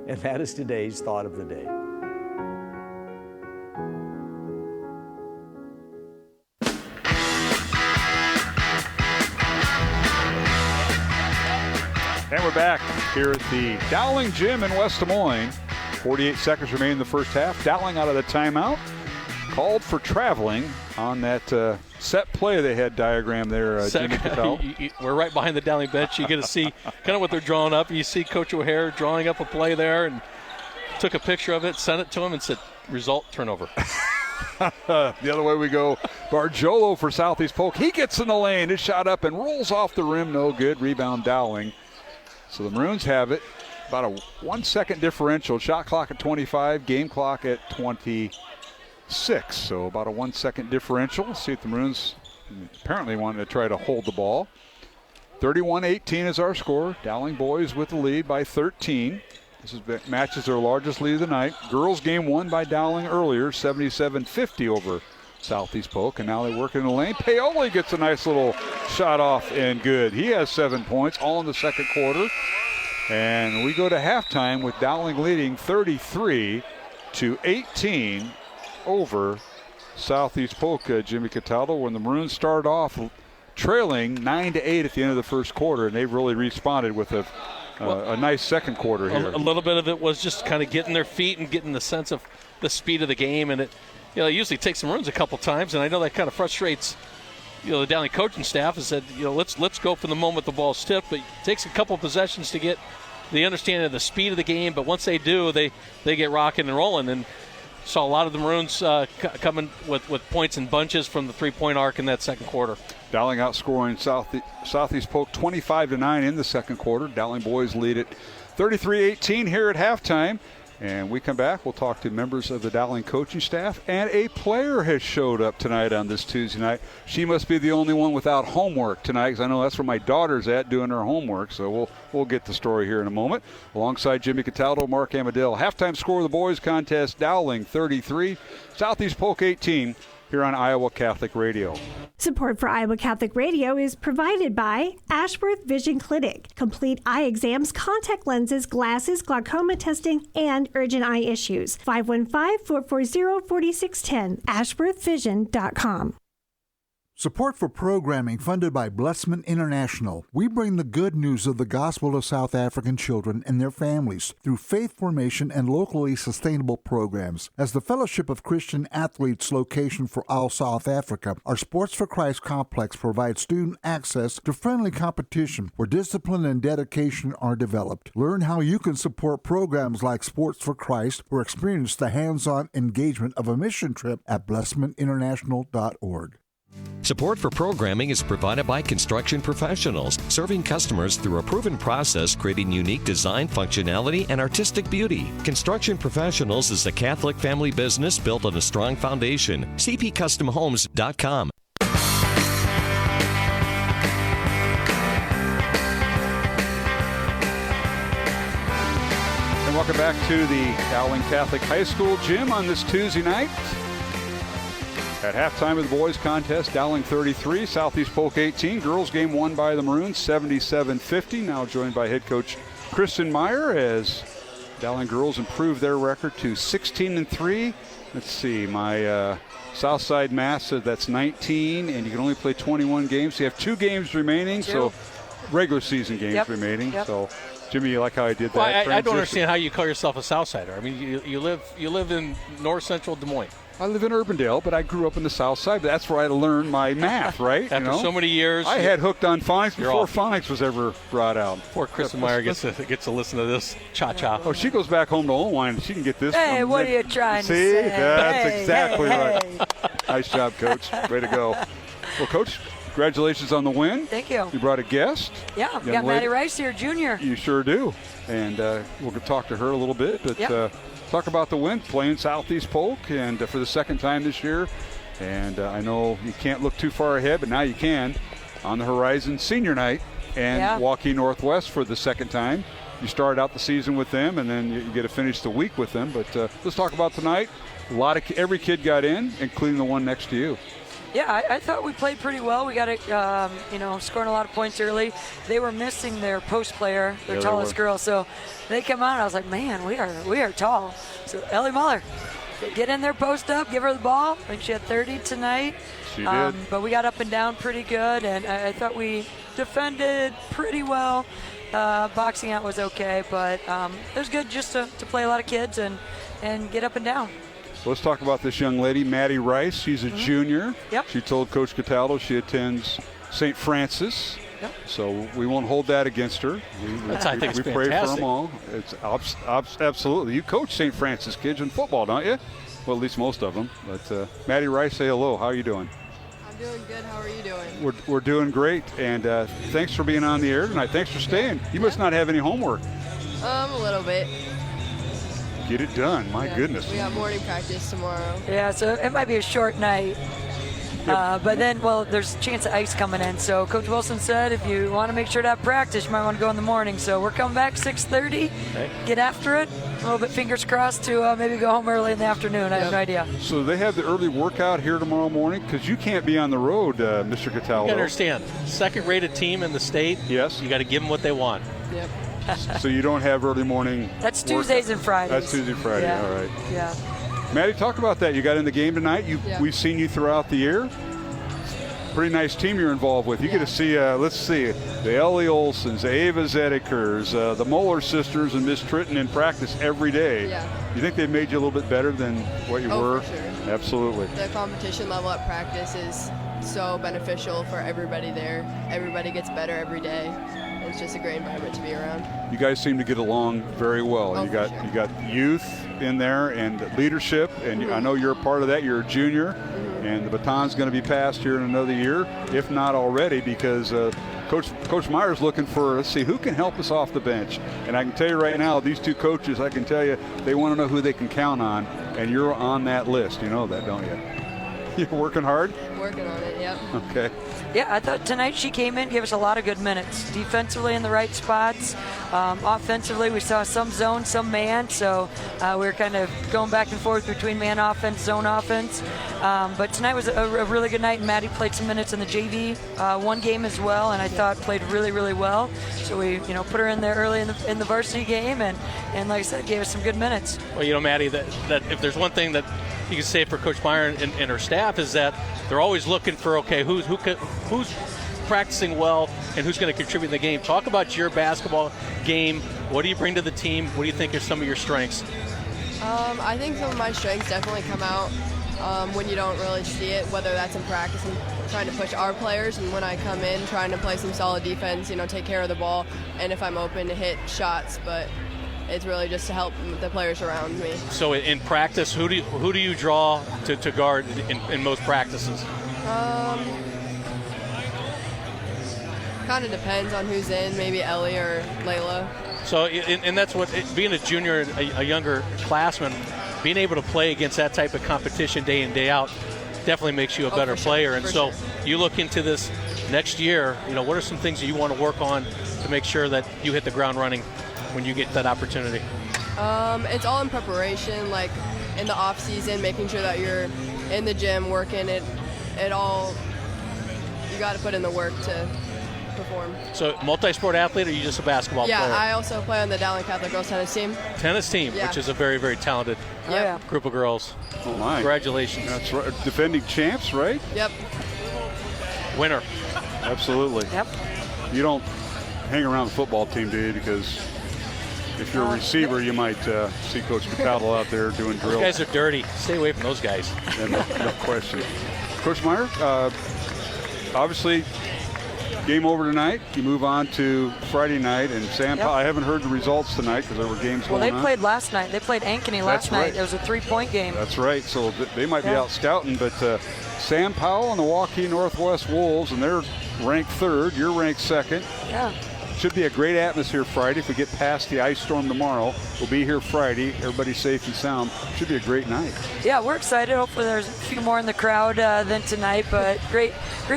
And that is today's Thought of the Day. And we're back here at the Dowling Gym in West Des Moines. 48 seconds remain in the first half. Dowling out of the timeout. Called for traveling on that set play they had diagrammed there, Jimmy Cattell. We're right behind the Dowling bench. You get to see kind of what they're drawing up. You see Coach O'Hare drawing up a play there and took a picture of it, sent it to him, and said, result, turnover. The other way we go. Bargiolo for Southeast Polk. He gets in the lane. His shot up and rolls off the rim. No good. Rebound Dowling. So the Maroons have it. About a 1-second differential. Shot clock at 25. Game clock at 26. So about a 1-second differential. Let's see if the Maroons apparently wanted to try to hold the ball. 31-18 is our score. Dowling boys with the lead by 13. This matches their largest lead of the night. Girls game won by Dowling earlier, 77-50 over Southeast Polk, and now they work in the lane. Paoli gets a nice little shot off and good. He has 7 points, all in the second quarter. And we go to halftime with Dowling leading 33-18 over Southeast Polk, Jimmy Cataldo, when the Maroons started off trailing 9-8 at the end of the first quarter, and they've really responded with a nice second quarter here. A little bit of it was just kind of getting their feet and getting the sense of the speed of the game, and it usually takes the Maroons a couple times, and I know that kind of frustrates the Dowling coaching staff. Has said let's go for the moment the ball's tipped, but it takes a couple possessions to get the understanding of the speed of the game. But once they do, they get rocking and rolling, and saw a lot of the Maroons coming with points in bunches from the 3-point arc in that second quarter. Dowling outscoring Southeast Polk 25-9 in the second quarter. Dowling boys lead it 33-18 here at halftime. And we come back, we'll talk to members of the Dowling coaching staff, and a player has showed up tonight on this Tuesday night. She must be the only one without homework tonight, because I know that's where my daughter's at doing her homework. So we'll get the story here in a moment. Alongside Jimmy Cataldo, Mark Amadale. Halftime score of the boys contest, Dowling 33, Southeast Polk 18. Here on Iowa Catholic Radio. Support for Iowa Catholic Radio is provided by Ashworth Vision Clinic. Complete eye exams, contact lenses, glasses, glaucoma testing, and urgent eye issues. 515-440-4610. AshworthVision.com. Support for programming funded by Blessman International. We bring the good news of the gospel to South African children and their families through faith formation and locally sustainable programs. As the Fellowship of Christian Athletes location for all South Africa, our Sports for Christ complex provides student access to friendly competition where discipline and dedication are developed. Learn how you can support programs like Sports for Christ or experience the hands-on engagement of a mission trip at blessmaninternational.org. Support for programming is provided by construction professionals, serving customers through a proven process, creating unique design, functionality, and artistic beauty. Construction Professionals is a Catholic family business built on a strong foundation. cpcustomhomes.com. And welcome back to the Dowling Catholic High School gym on this Tuesday night. At halftime of the boys contest, Dowling 33, Southeast Polk 18. Girls game won by the Maroons 77-50. Now joined by head coach Kristen Marr as Dowling girls improve their record to 16-3. Let's see, my Southside math said that's 19, and you can only play 21 games. So you have 2 games remaining, so regular season games remaining. So, Jimmy, you like how I did that? Well, I don't understand how you call yourself a Southsider. I mean, you live in north central Des Moines. I live in Urbandale, but I grew up in the South Side. But that's where I learned my math, right? After so many years. I had hooked on phonics before phonics was ever brought out. Poor Kristen Marr gets to listen to this cha-cha. Oh, she goes back home to Oldwine and she can get this. Hey, what are you trying to say? See, that's exactly right. Nice job, Coach. Way to go. Well, Coach, congratulations on the win. Thank you. You brought a guest. Yeah, we got Maddie Rice here, junior. You sure do. And we'll talk to her a little bit. But talk about the win, playing Southeast Polk, and for the second time this year. And I know you can't look too far ahead, but now you can. On the horizon, senior night, and Waukee Northwest for the second time. You started out the season with them, and then you get to finish the week with them. But let's talk about tonight. Every kid got in, including the one next to you. Yeah, I thought we played pretty well. We got it, scoring a lot of points early. They were missing their post player, their tallest girl. So they come on, I was like, man, we are tall. So Ellie Muller, get in there, post up, give her the ball. I think she had 30 tonight. She did. But we got up and down pretty good, and I thought we defended pretty well. Boxing out was okay, but it was good just to play a lot of kids and get up and down. Let's talk about this young lady, Maddie Rice. She's a junior. Yep. She told Coach Cataldo she attends St. Francis. Yep. So we won't hold that against her. I think we it's pray fantastic. for them all. It's absolutely. You coach St. Francis kids in football, don't you? Well, at least most of them. But Maddie Rice, say hello. How are you doing? I'm doing good. How are you doing? We're doing great. And thanks for being on the air tonight. Thanks for staying. You must not have any homework. A little bit. Get it done. My goodness. We got morning practice tomorrow. Yeah, so it might be a short night. But then, there's a chance of ice coming in. So Coach Wilson said if you want to make sure to have practice, you might want to go in the morning. So we're coming back 6:30. Okay. Get after it. A little bit fingers crossed to maybe go home early in the afternoon. I have no idea. So they have the early workout here tomorrow morning? Because you can't be on the road, Mr. Cataldo. You understand, second-rated team in the state. Yes. You got to give them what they want. Yep. So you don't have early morning. That's Tuesdays and Fridays. That's Tuesday and Friday. Yeah. All right. Yeah. Maddie, talk about that. You got in the game tonight. We've seen you throughout the year. Pretty nice team you're involved with. You get to see, let's see, the Ellie Olsons, the Ava Zedekers, the Moeller sisters, and Miss Tritton in practice every day. Yeah. You think they've made you a little bit better than what you were? For sure. Absolutely. The competition level at practice is so beneficial for everybody there. Everybody gets better every day. It's just a great environment to be around. You guys seem to get along very well. You got youth in there and leadership, and I know you're a part of that. You're a junior, and the baton's going to be passed here in another year, if not already, because Coach Meyer's looking for, let's see, who can help us off the bench. And I can tell you right now, these two coaches, I can tell you, they want to know who they can count on, and you're on that list. You know that, don't you? You're working hard? Working on it, yep. Okay. Yeah, I thought tonight she came in, gave us a lot of good minutes. Defensively in the right spots. Offensively, we saw some zone, some man. So we were kind of going back and forth between man offense, zone offense. But tonight was a really good night, and Maddie played some minutes in the JV one game as well, and I thought played really, really well. So we, put her in there early in the varsity game, and like I said, gave us some good minutes. Well, Maddie, that if there's one thing that you can say for Coach Marr and her staff is that they're always looking for, okay, who's practicing well and who's going to contribute in the game. Talk about your basketball game. What do you bring to the team? What do you think are some of your strengths? I think some of my strengths definitely come out when you don't really see it, whether that's in practice and trying to push our players, and when I come in trying to play some solid defense, take care of the ball, and if I'm open to hit shots, but it's really just to help the players around me. So in practice, who do you draw to guard in most practices? Kind of depends on who's in, maybe Ellie or Layla. So, and that's what, being a junior, a younger classman, being able to play against that type of competition day in, day out definitely makes you a better player. And so you look into this next year, what are some things that you want to work on to make sure that you hit the ground running when you get that opportunity? It's all in preparation, like in the off season, making sure that you're in the gym working it all. You got to put in the work to perform. So multi-sport athlete, or are you just a basketball player? Yeah, I also play on the Dowling Catholic girls tennis team. Which is a very, very talented group of girls. Oh my! Congratulations. That's right. Defending champs, right? Yep. Winner. Absolutely. Yep. You don't hang around the football team, do you? Because if you're a receiver, you might see Coach Waddle out there doing drills. Those guys are dirty. Stay away from those guys. No question. Coach Marr, obviously, game over tonight. You move on to Friday night, and Sam. I haven't heard the results tonight because there were games going on. Well, they played last night. They played Ankeny last night. It was a 3-point game. That's right. So they might be out scouting, but Sam Powell and the Waukee Northwest Wolves, and they're ranked 3rd. You're ranked 2nd. Yeah. Should be a great atmosphere Friday. If we get past the ice storm tomorrow, we'll be here Friday. Everybody's safe and sound. Should be a great night. Yeah, we're excited. Hopefully there's a few more in the crowd than tonight, but great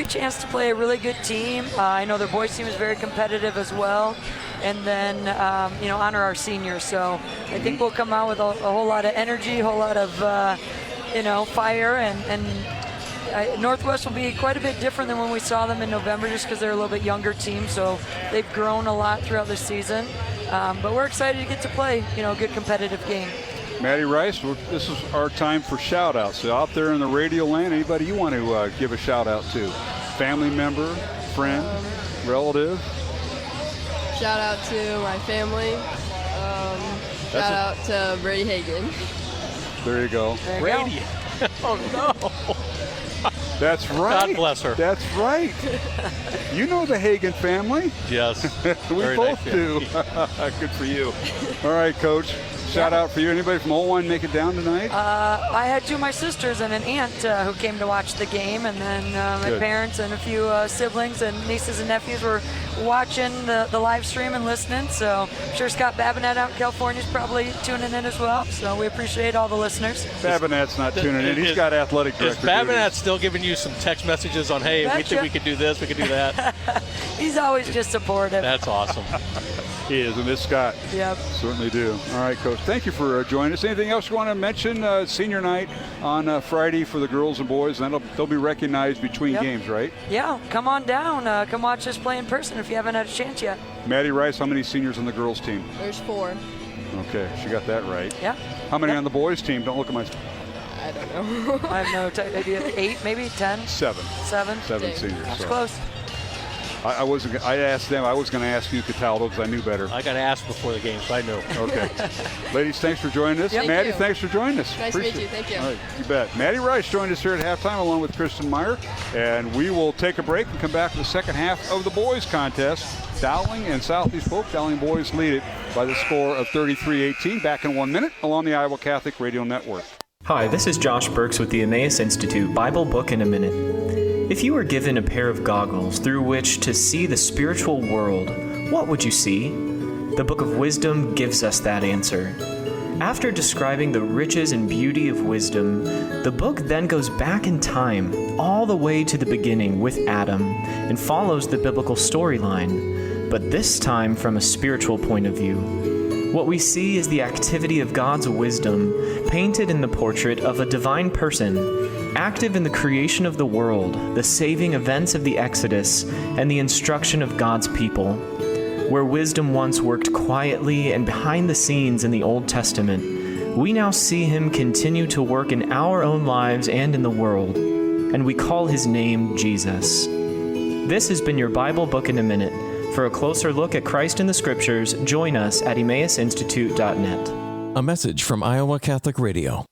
chance to play a really good team. I know their boys team is very competitive as well. And then, honor our seniors. So I think we'll come out with a whole lot of energy, a whole lot of, fire, and Northwest will be quite a bit different than when we saw them in November, just because they're a little bit younger team, so they've grown a lot throughout the season. But we're excited to get to play, a good competitive game. Maddie Rice, this is our time for shout-outs. So out there in the radio land, anybody you want to give a shout-out to? Family member, friend, relative? Shout-out to my family. Shout-out to Brady Hagan. There you go. Brady. Oh, no. That's right. God bless her. That's right. You know the Hagan family. Yes. We both do. Good for you. All right, Coach. Shout out for you. Anybody from Olwine make it down tonight? I had 2 of my sisters and an aunt who came to watch the game, and then my parents and a few siblings and nieces and nephews were watching the live stream and listening. So I'm sure Scott Babinet out in California is probably tuning in as well. So we appreciate all the listeners. Babinet's not tuning in. He's got athletic director. Is Babinet still giving you some text messages on, hey, we think we could do this, we could do that? He's always just supportive. That's awesome. He is, and Miss Scott. Yep. Certainly do. All right, Coach. Thank you for joining us. Anything else you want to mention? Senior night on Friday for the girls and boys, and they'll be recognized between games, right? Yeah, come on down. Come watch us play in person if you haven't had a chance yet. Maddie Rice, how many seniors on the girls team? There's 4. Okay, she got that right. Yeah. How many on the boys team? Don't look at my... I don't know. I have no idea. 8, maybe 10? 7. 7 seniors. That's so. close. I asked them. I was going to ask you, Cataldo, because I knew better. I got to ask before the game, so I knew. Okay. Ladies, thanks for joining us. Yep. Maddie, thanks for joining us. Nice to meet you. Thank you. All right, you bet. Maddie Rice joined us here at halftime along with Kristen Meyer, and we will take a break and come back to the second half of the boys contest. Dowling and Southeast Polk. Dowling boys lead it by the score of 33-18. Back in 1 minute along the Iowa Catholic Radio Network. Hi, this is Josh Burks with the Emmaus Institute Bible Book in a Minute. If you were given a pair of goggles through which to see the spiritual world, what would you see? The Book of Wisdom gives us that answer. After describing the riches and beauty of wisdom, the book then goes back in time, all the way to the beginning with Adam, and follows the biblical storyline, but this time from a spiritual point of view. What we see is the activity of God's wisdom, painted in the portrait of a divine person, active in the creation of the world, the saving events of the Exodus, and the instruction of God's people. Where wisdom once worked quietly and behind the scenes in the Old Testament, we now see him continue to work in our our own lives and in the world, and we call his name Jesus. This has been your Bible Book in a Minute. For a closer look at Christ in the Scriptures, join us at EmmausInstitute.net. A message from Iowa Catholic Radio.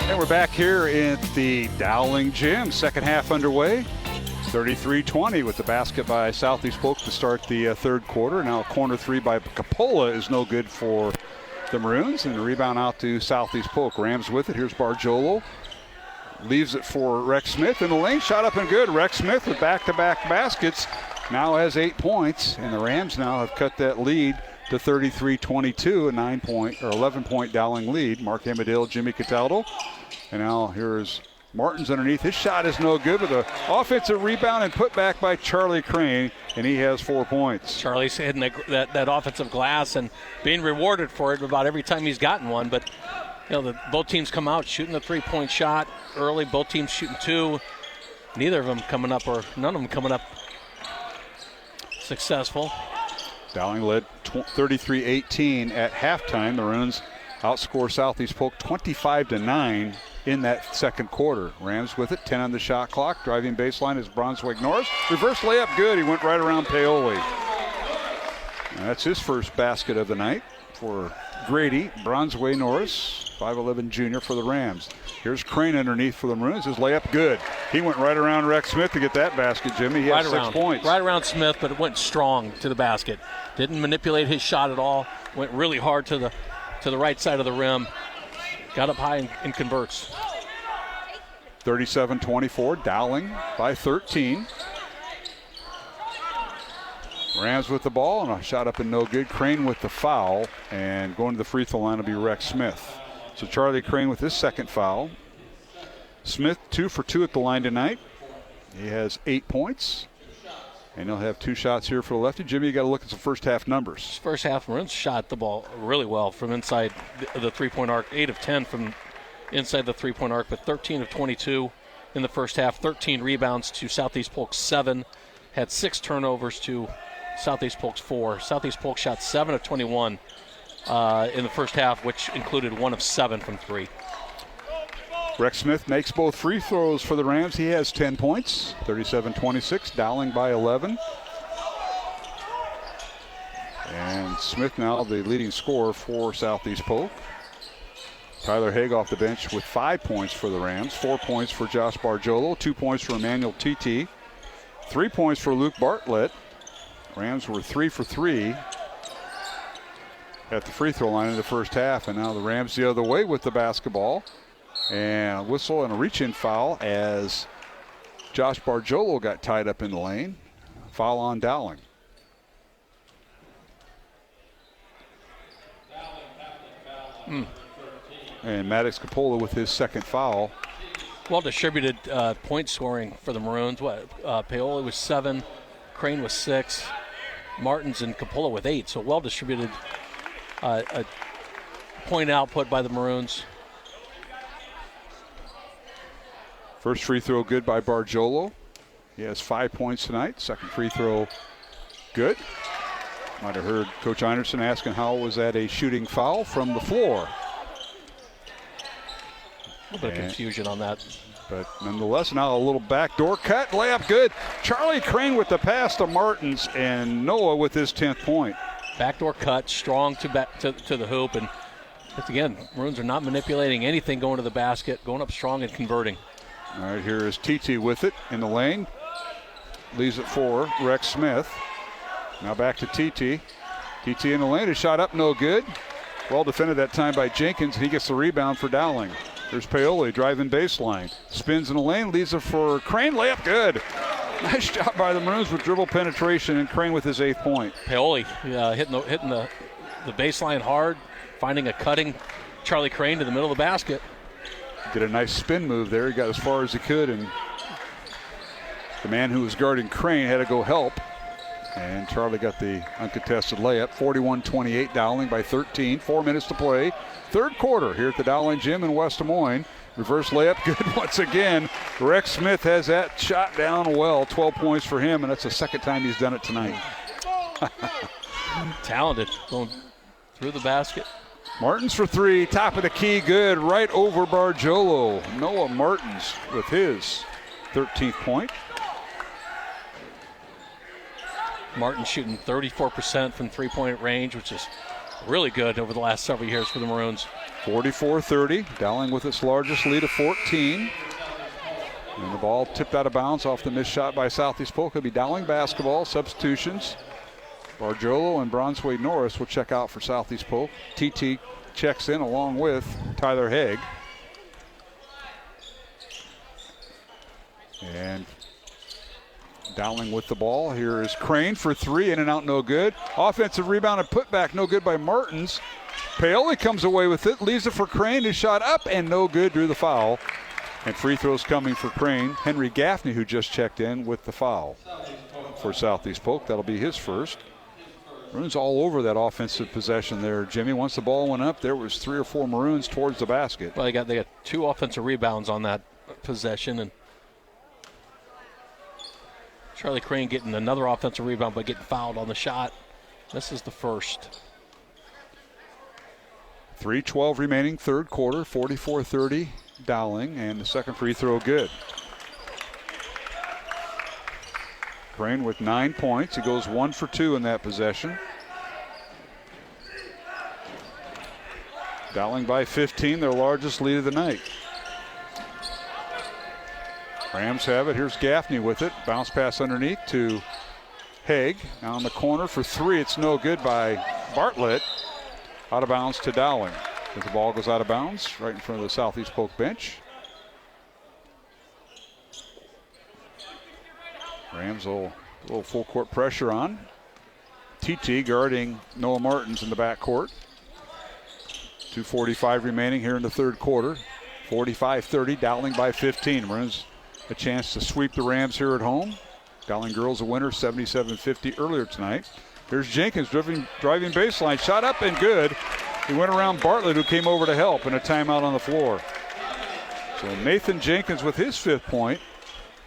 And we're back here at the Dowling Gym. Second half underway. 33-20 with the basket by Southeast Polk to start the third quarter. Now a corner three by Capola is no good for the Maroons, and the rebound out to Southeast Polk. Rams with it. Here's Barjolo. Leaves it for Rex Smith in the lane. Shot up and good. Rex Smith with back-to-back baskets now has 8 points, and the Rams now have cut that lead to 33-22, a 11-point Dowling lead. Mark Amadale, Jimmy Cataldo. And now here's Martin's underneath. His shot is no good, with an offensive rebound and put back by Charlie Crane, and he has 4 points. Charlie's hitting that offensive glass and being rewarded for it about every time he's gotten one. But both teams come out shooting the three-point shot early. Both teams shooting two. Neither of them coming up, or none of them coming up successful. Dowling led 33-18 at halftime. The Maroons outscore Southeast Polk 25-9 in that second quarter. Rams with it, 10 on the shot clock. Driving baseline is Brunswick Norris. Reverse layup, good. He went right around Paoli. And that's his first basket of the night for Grady. Brunswick Norris, 5'11 junior for the Rams. Here's Crane underneath for the Maroons. His layup, good. He went right around Rex Smith to get that basket, Jimmy. He has 6 points. Right around Smith, but it went strong to the basket. Didn't manipulate his shot at all. Went really hard to the right side of the rim. Got up high and converts. 37-24, Dowling by 13. Rams with the ball, and a shot up and no good. Crane with the foul, and going to the free throw line will be Rex Smith. So Charlie Crane with his second foul. Smith 2 for 2 at the line tonight. He has 8 points. And he'll have 2 shots here for the lefty. Jimmy, you got to look at some first half numbers. First half, Maroons shot the ball really well from inside the three-point arc. 8 of 10 from inside the three-point arc, but 13 of 22 in the first half. 13 rebounds to Southeast Polk's 7. Had 6 turnovers to Southeast Polk's 4. Southeast Polk shot 7 of 21 in the first half, which included 1 of 7 from 3. Rex Smith makes both free throws for the Rams. He has 10 points, 37-26, Dowling by 11. And Smith now the leading scorer for Southeast Polk. Tyler Haig off the bench with 5 points for the Rams, 4 points for Josh Barjolo, 2 points for Emmanuel TT, 3 points for Luke Bartlett. Rams were 3 for 3 at the free throw line in the first half, and now the Rams the other way with the basketball. And a whistle and a reach-in foul as Josh Barjolo got tied up in the lane. Foul on Dowling. And Maddox Capola with his second foul. Well distributed point scoring for the Maroons. Paoli was 7, Crane was 6, Martins and Capola with 8. So well distributed point output by the Maroons. First free throw good by Barjolo. He has 5 points tonight. Second free throw good. Might have heard Coach Anderson asking how was that a shooting foul from the floor. A little bit of confusion on that. But nonetheless, now a little backdoor cut. Layup good. Charlie Crane with the pass to Martins, and Noah with his 10th point. Backdoor cut, strong to the hoop. And again, Maroons are not manipulating anything going to the basket, going up strong and converting. All right, here is TT with it in the lane. Leaves it for Rex Smith. Now back to TT. TT in the lane. His shot up, no good. Well defended that time by Jenkins. He gets the rebound for Dowling. There's Paoli driving baseline. Spins in the lane, leaves it for Crane. Layup good. Nice job by the Maroons with dribble penetration, and Crane with his 8th point. Paoli hitting the baseline hard, finding a cutting Charlie Crane to the middle of the basket. Did a nice spin move there. He got as far as he could, and the man who was guarding Crane had to go help. And Charlie got the uncontested layup. 41-28, Dowling by 13. 4 minutes to play. Third quarter here at the Dowling Gym in West Des Moines. Reverse layup good once again. Rex Smith has that shot down well. 12 points for him, and that's the second time he's done it tonight. Talented, going through the basket. Martins for three, top of the key, good, right over Barjolo. Noah Martins with his 13th point. Martin shooting 34% from three-point range, which is really good over the last several years for the Maroons. 44-30, Dowling with its largest lead of 14. And the ball tipped out of bounds off the missed shot by Southeast Polk. It'll be Dowling basketball, substitutions. Barjolo and Bronsway Norris will check out for Southeast Polk. TT checks in along with Tyler Haig. And Dowling with the ball. Here is Crane for three, in and out, no good. Offensive rebound and putback, no good by Martins. Paoli comes away with it, leaves it for Crane. His shot up and no good, drew the foul. And free throws coming for Crane. Henry Gaffney, who just checked in, with the foul for Southeast Polk. That'll be his first. Maroons all over that offensive possession there, Jimmy. Once the ball went up, there was 3 or 4 Maroons towards the basket. Well, they got 2 offensive rebounds on that possession, and Charlie Crane getting another offensive rebound, but getting fouled on the shot. This is the first. 3:12 remaining, third quarter, 44-30 Dowling, and the second free throw good. Crane with 9 points. He goes 1 for 2 in that possession. Dowling by 15, their largest lead of the night. Rams have it. Here's Gaffney with it. Bounce pass underneath to Haig. Now in the corner for 3. It's no good by Bartlett. Out of bounds to Dowling. As the ball goes out of bounds, right in front of the Southeast Polk bench. Rams a little full court pressure on. TT guarding Noah Martins in the backcourt. 2:45 remaining here in the third quarter. 45-30, Dowling by 15. Maroons a chance to sweep the Rams here at home. Dowling girls a winner, 77-50 earlier tonight. Here's Jenkins driving baseline, shot up and good. He went around Bartlett, who came over to help, and a timeout on the floor. So Nathan Jenkins with his 5th point.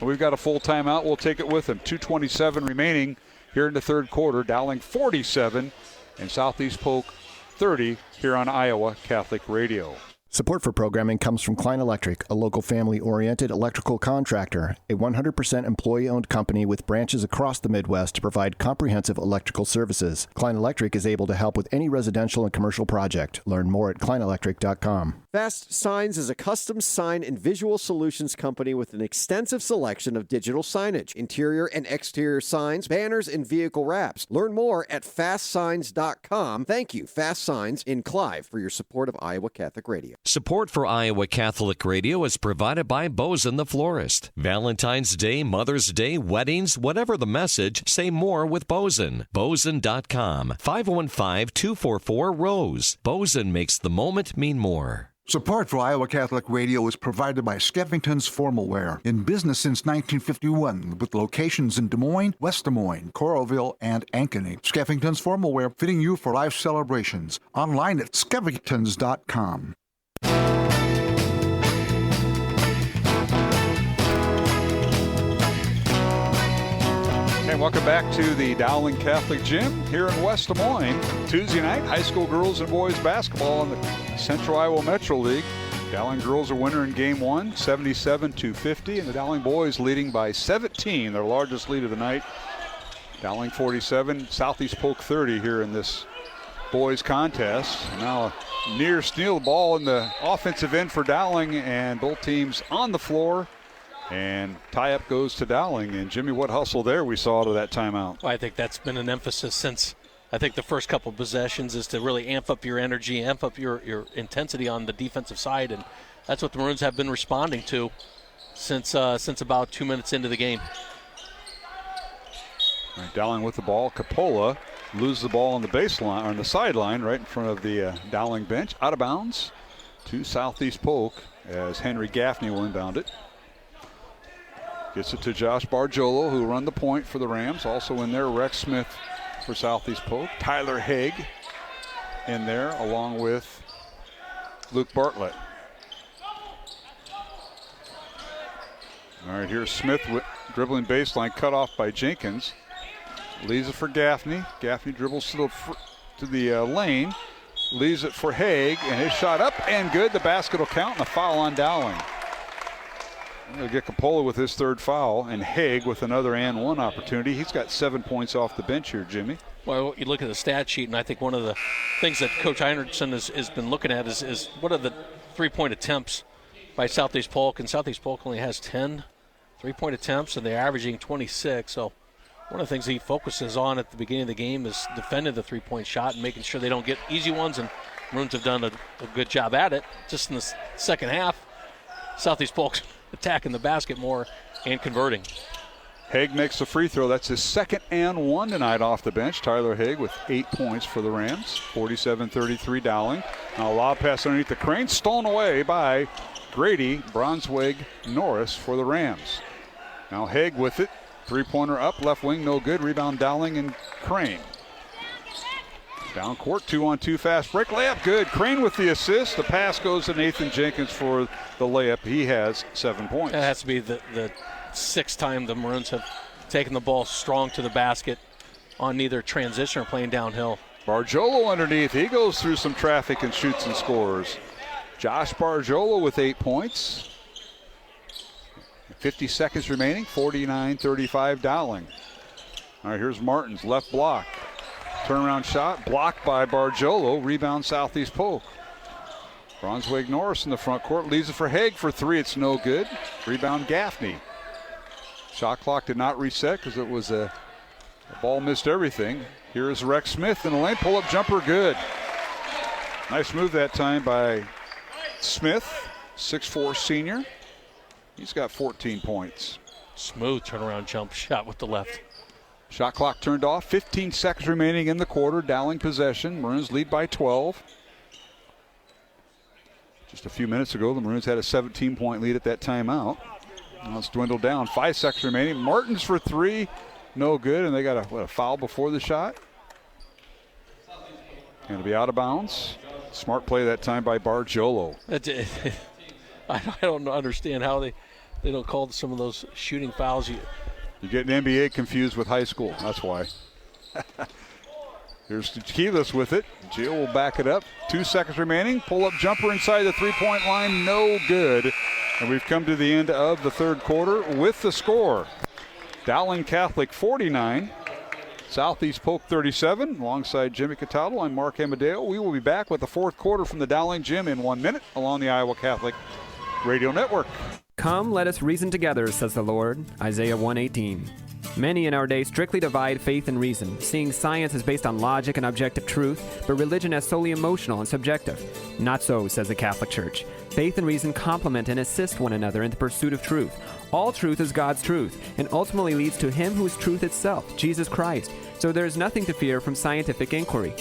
We've got a full timeout. We'll take it with him. 2:27 remaining here in the third quarter. Dowling 47 and Southeast Polk 30 here on Iowa Catholic Radio. Support for programming comes from Klein Electric, a local family-oriented electrical contractor, a 100% employee-owned company with branches across the Midwest to provide comprehensive electrical services. Klein Electric is able to help with any residential and commercial project. Learn more at kleinelectric.com. Fast Signs is a custom sign and visual solutions company with an extensive selection of digital signage, interior and exterior signs, banners, and vehicle wraps. Learn more at fastsigns.com. Thank you, Fast Signs in Clive, for your support of Iowa Catholic Radio. Support for Iowa Catholic Radio is provided by Bozen the Florist. Valentine's Day, Mother's Day, weddings, whatever the message, say more with Bozen. Bozen.com. 515-244-ROSE. Bozen makes the moment mean more. Support for Iowa Catholic Radio is provided by Skeffington's Formal Wear, in business since 1951, with locations in Des Moines, West Des Moines, Coralville, and Ankeny. Skeffington's Formal Wear, fitting you for life celebrations. Online at skeffingtons.com. And welcome back to the Dowling Catholic Gym here in West Des Moines. Tuesday night, high school girls and boys basketball in the Central Iowa Metro League. Dowling girls a winner in game 1, 77-50, and the Dowling boys leading by 17, their largest lead of the night. Dowling 47, Southeast Polk 30 here in this boys contest. And now a near steal ball in the offensive end for Dowling, and both teams on the floor. And tie-up goes to Dowling. And, Jimmy, what hustle there we saw out of that timeout? Well, I think that's been an emphasis since I think the first couple of possessions is to really amp up your energy, amp up your intensity on the defensive side. And that's what the Maroons have been responding to since about 2 minutes into the game. All right, Dowling with the ball. Capola loses the ball on the baseline, or on the sideline, right in front of the Dowling bench. Out of bounds to Southeast Polk as Henry Gaffney will inbound it. Gets it to Josh Barjolo, who run the point for the Rams. Also in there, Rex Smith for Southeast Polk. Tyler Haig in there, along with Luke Bartlett. All right, here's Smith dribbling baseline, cut off by Jenkins. Leaves it for Gaffney. Gaffney dribbles to the lane. Leaves it for Haig, and his shot up and good. The basket will count, and a foul on Dowling. We'll get Capola with his third foul, and Haig with another and one opportunity. He's got 7 points off the bench here, Jimmy. Well, you look at the stat sheet, and I think one of the things that Coach Einertson has been looking at is what are the three-point attempts by Southeast Polk, and Southeast Polk only has 10 three-point attempts, and they're averaging 26. So one of the things he focuses on at the beginning of the game is defending the three-point shot and making sure they don't get easy ones, and Maroons have done a good job at it. Just in the second half, Southeast Polk's attacking the basket more and converting. Haig makes the free throw. That's his second and one tonight off the bench. Tyler Haig with 8 points for the Rams. 47-33 Dowling. Now a lob pass underneath the Crane, stolen away by Grady, Bronswig, Norris for the Rams. Now Haig with it. Three-pointer up, left wing, no good. Rebound Dowling and Crane. Down court, 2-on-2 fast break. Layup good. Crane with the assist. The pass goes to Nathan Jenkins for the layup. He has 7 points. That has to be the sixth time the Maroons have taken the ball strong to the basket on either transition or playing downhill. Bargiolo underneath. He goes through some traffic and shoots and scores. Josh Bargiolo with 8 points. 50 seconds remaining. 49-35 Dowling. All right, here's Martin's left block. Turnaround shot blocked by Bargiolo. Rebound Southeast Polk. Bronswig Norris in the front court. Leaves it for Haig for three. It's no good. Rebound Gaffney. Shot clock did not reset because it was the ball missed everything. Here is Rex Smith in the lane. Pull-up jumper good. Nice move that time by Smith, 6'4" senior. He's got 14 points. Smooth turnaround jump shot with the left. Shot clock turned off. 15 seconds remaining in the quarter. Dowling possession. Maroons lead by 12. Just a few minutes ago, the Maroons had a 17-point lead at that timeout. Now it's dwindled down. 5 seconds remaining. Martins for three. No good. And they got a foul before the shot. Going to be out of bounds. Smart play that time by Bargiolo. I don't understand how they don't call some of those shooting fouls. You get an NBA confused with high school. That's why. Here's Stopulus with it. Jill will back it up. 2 seconds remaining. Pull-up jumper inside the three-point line. No good. And we've come to the end of the third quarter with the score. Dowling Catholic 49. Southeast Polk 37. Alongside Jimmy Cataldo, I'm Mark Amadeo. We will be back with the fourth quarter from the Dowling Gym in 1 minute along the Iowa Catholic Radio Network. Come, let us reason together, says the Lord. Isaiah 1:18. Many in our day strictly divide faith and reason, seeing science is based on logic and objective truth, but religion as solely emotional and subjective. Not so, says the Catholic Church. Faith and reason complement and assist one another in the pursuit of truth. All truth is God's truth, and ultimately leads to Him who is truth itself, Jesus Christ. So there is nothing to fear from scientific inquiry.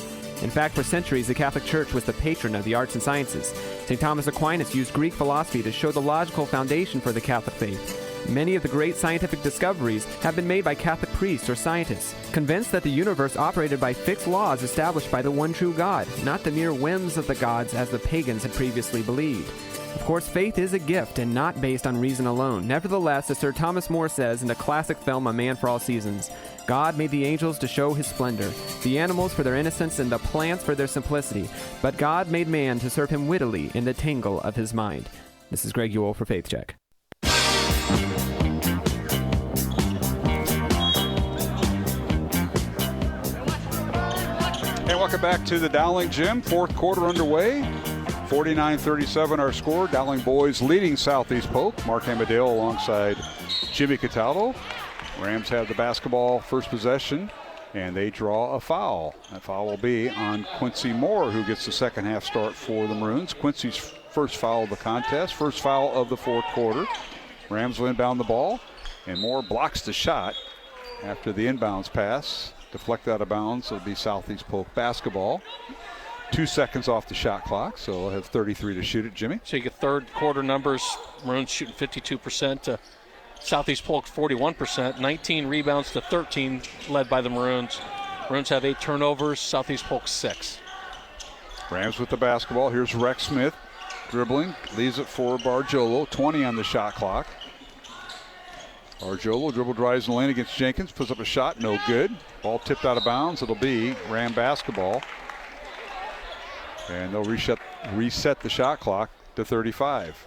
In fact, for centuries, the Catholic Church was the patron of the arts and sciences. St. Thomas Aquinas used Greek philosophy to show the logical foundation for the Catholic faith. Many of the great scientific discoveries have been made by Catholic priests or scientists, convinced that the universe operated by fixed laws established by the one true God, not the mere whims of the gods as the pagans had previously believed. Of course, faith is a gift and not based on reason alone. Nevertheless, as Sir Thomas More says in the classic film A Man for All Seasons, God made the angels to show his splendor, the animals for their innocence, and the plants for their simplicity. But God made man to serve him wittily in the tangle of his mind. This is Greg Ewell for Faith Check. And welcome back to the Dowling Gym. Fourth quarter underway. 49-37 our score. Dowling boys leading Southeast Polk. Mark Amadeo alongside Jimmy Cataldo. Rams have the basketball first possession, and they draw a foul. That foul will be on Quincy Moore, who gets the second half start for the Maroons. Quincy's first foul of the contest, first foul of the fourth quarter. Rams will inbound the ball, and Moore blocks the shot after the inbounds pass. Deflect out of bounds. It'll be Southeast Polk basketball. 2 seconds off the shot clock, so they'll have 33 to shoot it, Jimmy. So you get third quarter numbers. Maroons shooting 52% to Southeast Polk 41%. 19 rebounds to 13 led by the Maroons. Maroons have 8 turnovers. Southeast Polk 6. Rams with the basketball. Here's Rex Smith dribbling. Leaves it for Bargiolo. 20 on the shot clock. Barjolo dribble drives in the lane against Jenkins, puts up a shot, no good. Ball tipped out of bounds. It'll be Ram basketball. And they'll reset the shot clock to 35.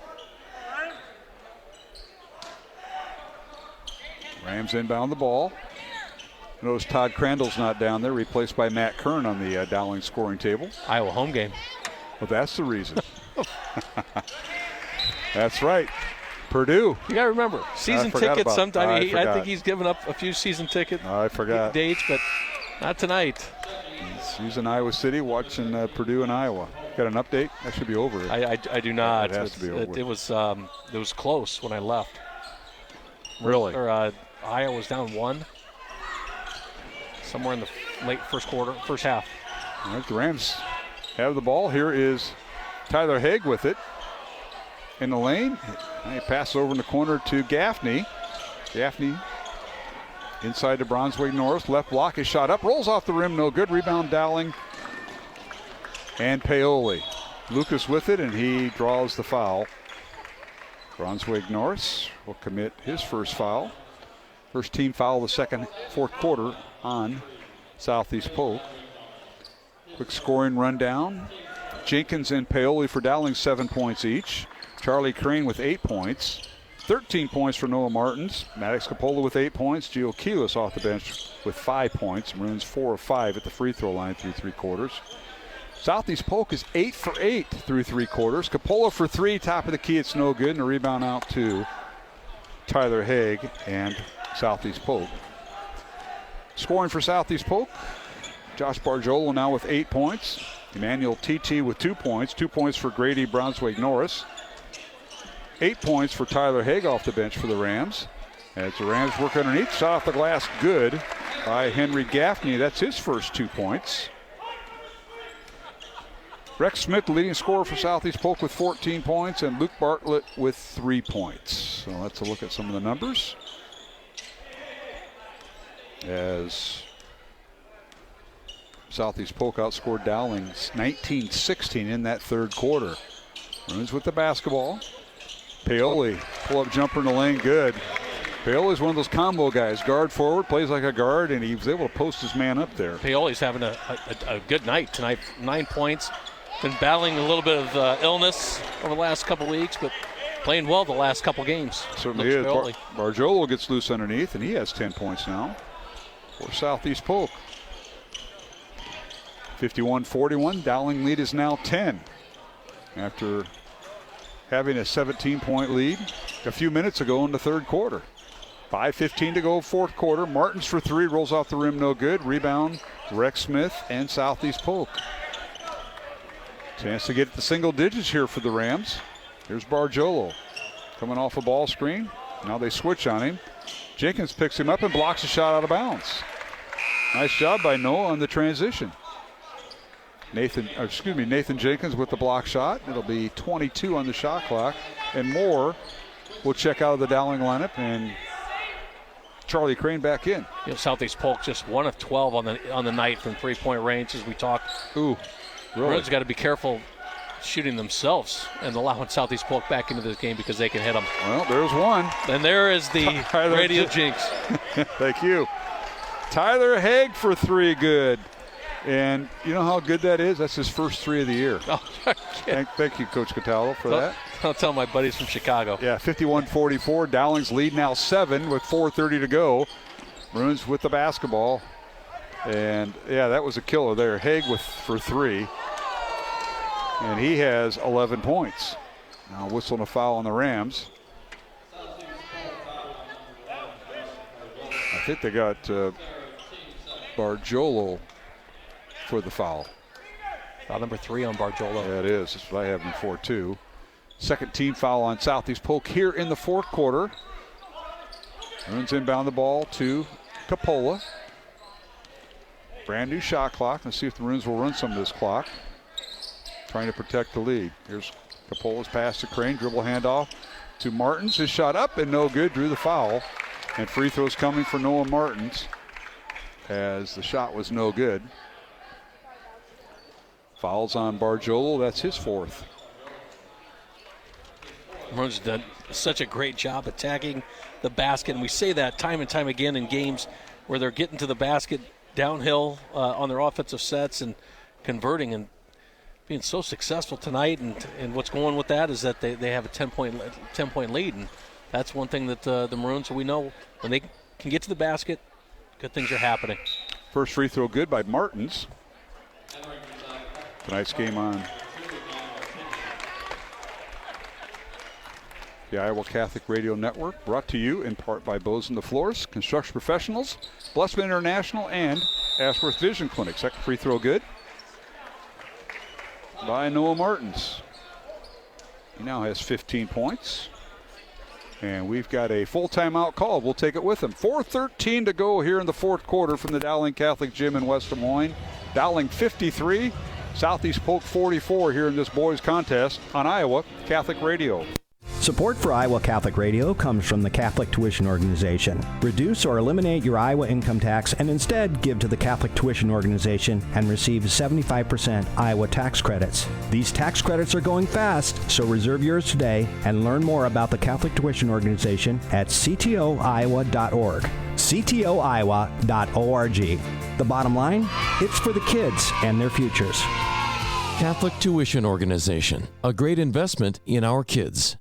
Rams inbound the ball. Notice Todd Crandall's not down there, replaced by Matt Kern on the Dowling scoring table. Iowa home game. Well, that's the reason. That's right. Purdue. You got to remember, season tickets sometimes. I think he's given up a few season ticket dates, but not tonight. He's in Iowa City watching Purdue and Iowa. Got an update? That should be over. I do not. It has to be over. It was close when I left. Really? Iowa was down 1. Somewhere in the late first half. All right, the Rams have the ball. Here is Tyler Haig with it in the lane. He passes over in the corner to Gaffney. Gaffney inside to Brunswick North. Left block, his shot up, rolls off the rim, no good. Rebound Dowling and Paoli. Lucas with it, and he draws the foul. Brunswick North will commit his first foul. First team foul of the fourth quarter on Southeast Polk. Quick scoring rundown. Jenkins and Paoli for Dowling, 7 points each. Charlie Crane with 8 points. 13 points for Noah Martins. Maddox Capola with 8 points. Gio Keelis off the bench with 5 points. Maroons 4 of 5 at the free throw line through 3 quarters. Southeast Polk is 8 for 8 through 3 quarters. Capola for 3, top of the key, it's no good. And a rebound out to Tyler Haig and Southeast Polk. Scoring for Southeast Polk, Josh Barjolo now with 8 points. Emmanuel TT with 2 points. 2 points for Grady Brunswick Norris. 8 points for Tyler Haig off the bench for the Rams. As the Rams work underneath, shot off the glass, good by Henry Gaffney. That's his first 2 points. Rex Smith, the leading scorer for Southeast Polk with 14 points, and Luke Bartlett with 3 points. So let's look at some of the numbers. As Southeast Polk outscored Dowling 19-16 in that third quarter. Maroons with the basketball. Paoli, pull-up jumper in the lane, good. Paoli's one of those combo guys. Guard forward, plays like a guard, and he was able to post his man up there. Paoli's having a good night tonight. 9 points. Been battling a little bit of illness over the last couple weeks, but playing well the last couple games. Certainly is. Barjolo gets loose underneath, and he has 10 points now for Southeast Polk. 51-41. Dowling lead is now 10 after having a 17-point lead a few minutes ago in the third quarter. 5:15 to go, fourth quarter. Martins for 3, rolls off the rim, no good. Rebound, Rex Smith and Southeast Polk. Chance to get the single digits here for the Rams. Here's Barjolo coming off a ball screen. Now they switch on him. Jenkins picks him up and blocks a shot out of bounds. Nice job by Noah on the transition. Nathan Jenkins with the block shot. It'll be 22 on the shot clock. And Moore will check out of the Dowling lineup, and Charlie Crane back in. Southeast Polk just 1 of 12 on the night from 3-point range as we talk. Ooh, really? Maroons got to be careful shooting themselves and allowing Southeast Polk back into this game because they can hit them. Well, there's one. And there is the radio jinx. Thank you. Tyler Haig for 3, good. And you know how good that is? That's his first 3 of the year. Oh, thank you, Coach Cataldo, for that. I'll tell my buddies from Chicago. Yeah, 51-44. Dowling's lead now 7 with 4:30 to go. Maroons with the basketball. And, yeah, that was a killer there. Haig for 3. And he has 11 points. Now whistling a foul on the Rams. I think they got Barjolo for the foul. Foul number 3 on Barjolo. Yeah, it is. That's what I have before, too. Second team foul on Southeast Polk here in the fourth quarter. Maroons inbound the ball to Capola. Brand new shot clock. Let's see if the Maroons will run some of this clock. Trying to protect the lead. Here's Capola's pass to Crane. Dribble handoff to Martins. His shot up and no good. Drew the foul. And free throws coming for Noah Martins as the shot was no good. Fouls on Barjolo. That's his 4th. Maroons have done such a great job attacking the basket, and we say that time and time again in games where they're getting to the basket downhill on their offensive sets and converting and being so successful tonight. And what's going on with that is that they have a 10-point lead, and that's one thing that the Maroons, we know when they can get to the basket, good things are happening. First free throw good by Martins. Tonight's game on the Iowa Catholic Radio Network, brought to you in part by Bows and the Floors, Construction Professionals, Blessman International, and Ashworth Vision Clinic. Second free throw good by Noah Martins. He now has 15 points. And we've got a full timeout called. We'll take it with him. 4:13 to go here in the fourth quarter from the Dowling Catholic Gym in West Des Moines. Dowling 53, Southeast Polk 44 here in this boys contest on Iowa Catholic Radio. Support for Iowa Catholic Radio comes from the Catholic Tuition Organization. Reduce or eliminate your Iowa income tax and instead give to the Catholic Tuition Organization and receive 75% Iowa tax credits. These tax credits are going fast, so reserve yours today and learn more about the Catholic Tuition Organization at ctoiowa.org. ctoiowa.org. The bottom line, it's for the kids and their futures. Catholic Tuition Organization, a great investment in our kids.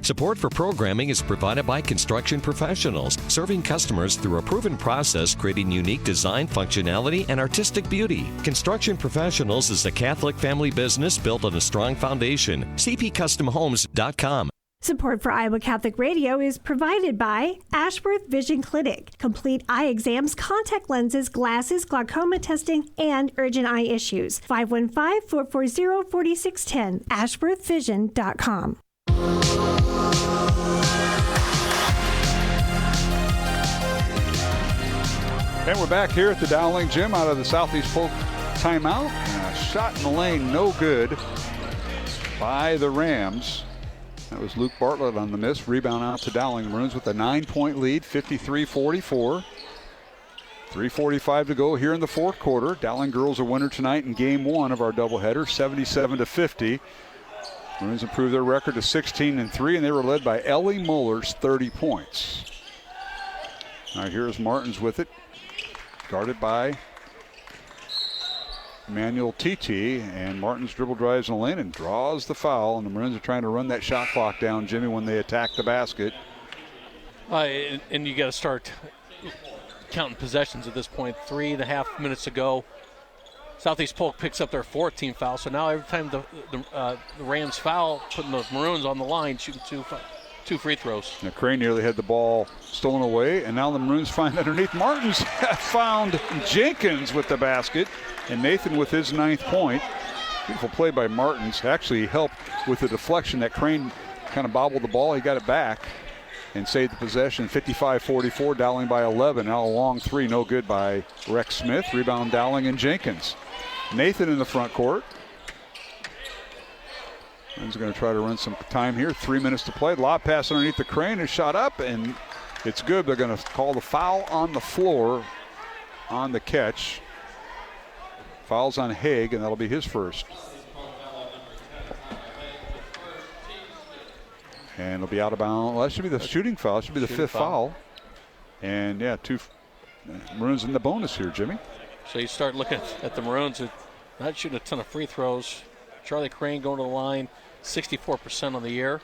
Support for programming is provided by Construction Professionals, serving customers through a proven process, creating unique design, functionality, and artistic beauty. Construction Professionals is a Catholic family business built on a strong foundation. cpcustomhomes.com. Support for Iowa Catholic Radio is provided by Ashworth Vision Clinic. Complete eye exams, contact lenses, glasses, glaucoma testing, and urgent eye issues. 515-440-4610. AshworthVision.com. And we're back here at the Dowling Gym out of the Southeast Polk timeout. And a shot in the lane, no good by the Rams. That was Luke Bartlett on the miss. Rebound out to Dowling. The Maroons with a 9-point lead, 53-44. 3:45 to go here in the fourth quarter. Dowling girls a winner tonight in game one of our doubleheader, 77-50. Maroons improved their record to 16-3, and they were led by Ellie Muller's 30 points. All right, here's Martins with it. Guarded by Emmanuel TT, and Martins dribble drives in the lane and draws the foul, and the Maroons are trying to run that shot clock down, Jimmy, when they attack the basket. And you got to start counting possessions at this point. 3.5 minutes to go. Southeast Polk picks up their 14th foul, so now every time the Rams foul, putting the Maroons on the line, shooting two free throws. Now Crane nearly had the ball stolen away, and now the Maroons find underneath. Martins found Jenkins with the basket, and Nathan with his 9th point. Beautiful play by Martins. Actually helped with the deflection that Crane kind of bobbled the ball. He got it back and saved the possession. 55-44, Dowling by 11. Now a long three, no good by Rex Smith. Rebound Dowling and Jenkins. Nathan in the front court. He's going to try to run some time here. 3 minutes to play. Lob pass underneath the Crane and shot up, and it's good. They're going to call the foul on the floor on the catch. Foul's on Haig, and that'll be his first. And it'll be out of bounds. Well, that should be the shooting foul. It should be the 5th foul. And, yeah, two Maroons in the bonus here, Jimmy. So you start looking at the Maroons, not shooting a ton of free throws. Charlie Crane going to the line, 64% on the year.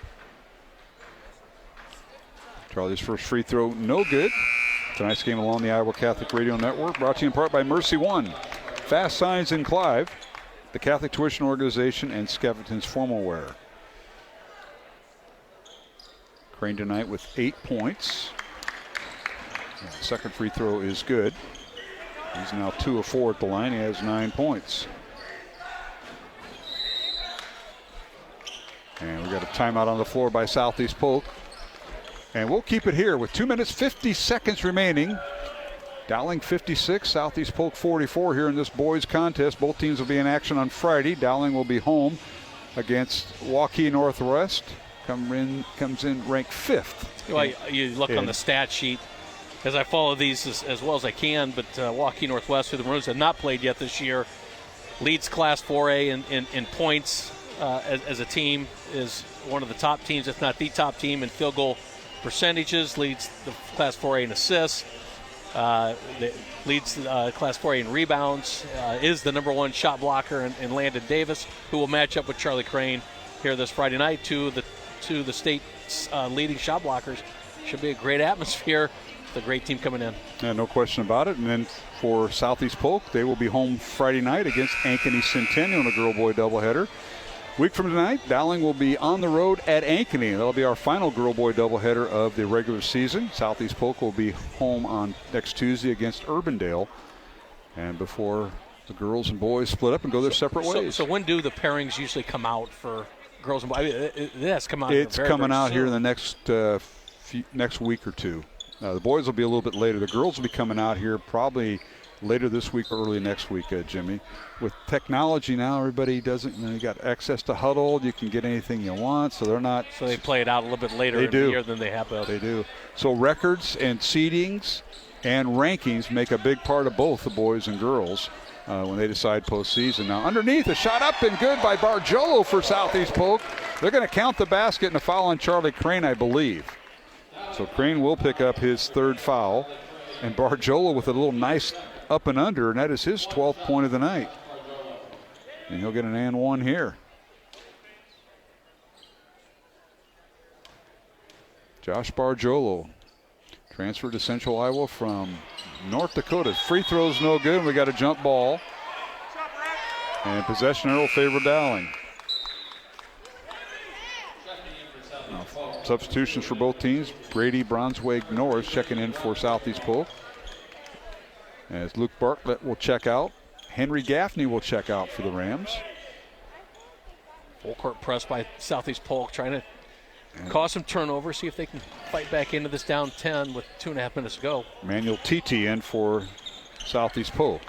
Charlie's first free throw, no good. Tonight's game along the Iowa Catholic Radio Network, brought to you in part by Mercy One, Fast Signs in Clive, the Catholic Tuition Organization, and Skeffington's Formal Wear. Crane tonight with 8 points. Second free throw is good. He's now 2 of 4 at the line. He has 9 points. And we got a timeout on the floor by Southeast Polk. And we'll keep it here with 2 minutes, 50 seconds remaining. Dowling 56, Southeast Polk 44 here in this boys contest. Both teams will be in action on Friday. Dowling will be home against Waukee Northwest. Comes in ranked 5th. Well, you look on the stat sheet as I follow these as well as I can, but Waukee Northwest, who the Maroons have not played yet this year, leads Class 4A in points. as a team, is one of the top teams, if not the top team, in field goal percentages, leads the Class 4A in assists, leads Class 4A in rebounds, is the #1 shot blocker in Landon Davis, who will match up with Charlie Crane here this Friday night, to the state's leading shot blockers. Should be a great atmosphere. The great team coming in. Yeah, no question about it. And then for Southeast Polk, they will be home Friday night against Ankeny Centennial in a girl-boy doubleheader. Week from tonight, Dowling will be on the road at Ankeny. That'll be our final girl-boy doubleheader of the regular season. Southeast Polk will be home on next Tuesday against Urbandale. And before the girls and boys split up and go their separate ways. So when do the pairings usually come out for girls and boys? It has come out. It's very, coming very out soon. here in the next week or two. The boys will be a little bit later. The girls will be coming out here probably later this week or early next week, Jimmy. With technology now, everybody doesn't, you got access to Huddle. You can get anything you want, so they're not. So they play it out a little bit later in the year than they have. They do. So records and seedings and rankings make a big part of both the boys and girls when they decide postseason. Now, underneath, a shot up and good by Barjolo for Southeast Polk. They're going to count the basket and a foul on Charlie Crane, I believe. So Crane will pick up his third foul. And Barjolo with a little nice up and under, and that is his 12th point of the night. And he'll get an and one here. Josh Barjolo, transferred to Central Iowa from North Dakota. Free throw's no good. We got a jump ball. And possession arrow favor Dowling. Substitutions for both teams. Brady Bronsweg Norris checking in for Southeast Polk. As Luke Bartlett will check out. Henry Gaffney will check out for the Rams. Full court press by Southeast Polk, trying to cause some turnover, see if they can fight back into this down 10 with 2.5 minutes to go. Manuel Titi in for Southeast Polk.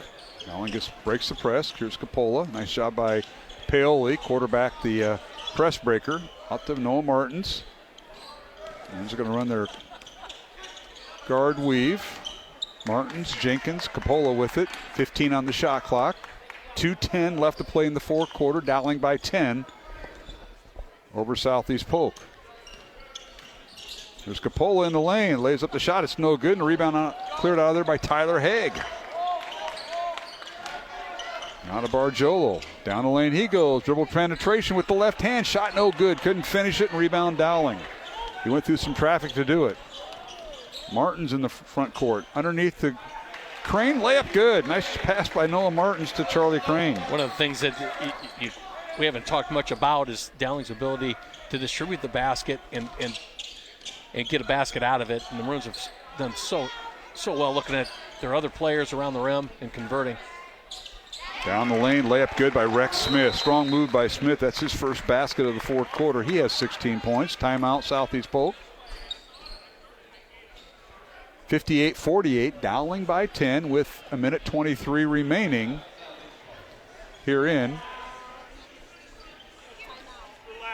Dowling breaks the press. Here's Capola. Nice job by Paoli. Quarterback the press breaker. Out to Noah Martins. And he's going to run their guard weave. Martins, Jenkins, Capola with it. 15 on the shot clock. 2:10 left to play in the fourth quarter. Dowling by 10 over Southeast Polk. There's Capola in the lane. Lays up the shot. It's no good. And the rebound cleared out of there by Tyler Haig. Now to Barjolo. Down the lane he goes. Dribble penetration with the left hand. Shot no good. Couldn't finish it, and rebound Dowling. He went through some traffic to do it. Martins in the front court. Underneath the Crane, layup good. Nice pass by Noah Martins to Charlie Crane. One of the things that we haven't talked much about is Dowling's ability to distribute the basket and get a basket out of it. And the Maroons have done so well looking at their other players around the rim and converting. Down the lane, layup good by Rex Smith. Strong move by Smith. That's his first basket of the fourth quarter. He has 16 points. Timeout, Southeast Polk. 58-48, Dowling by 10 with a minute 23 remaining herein.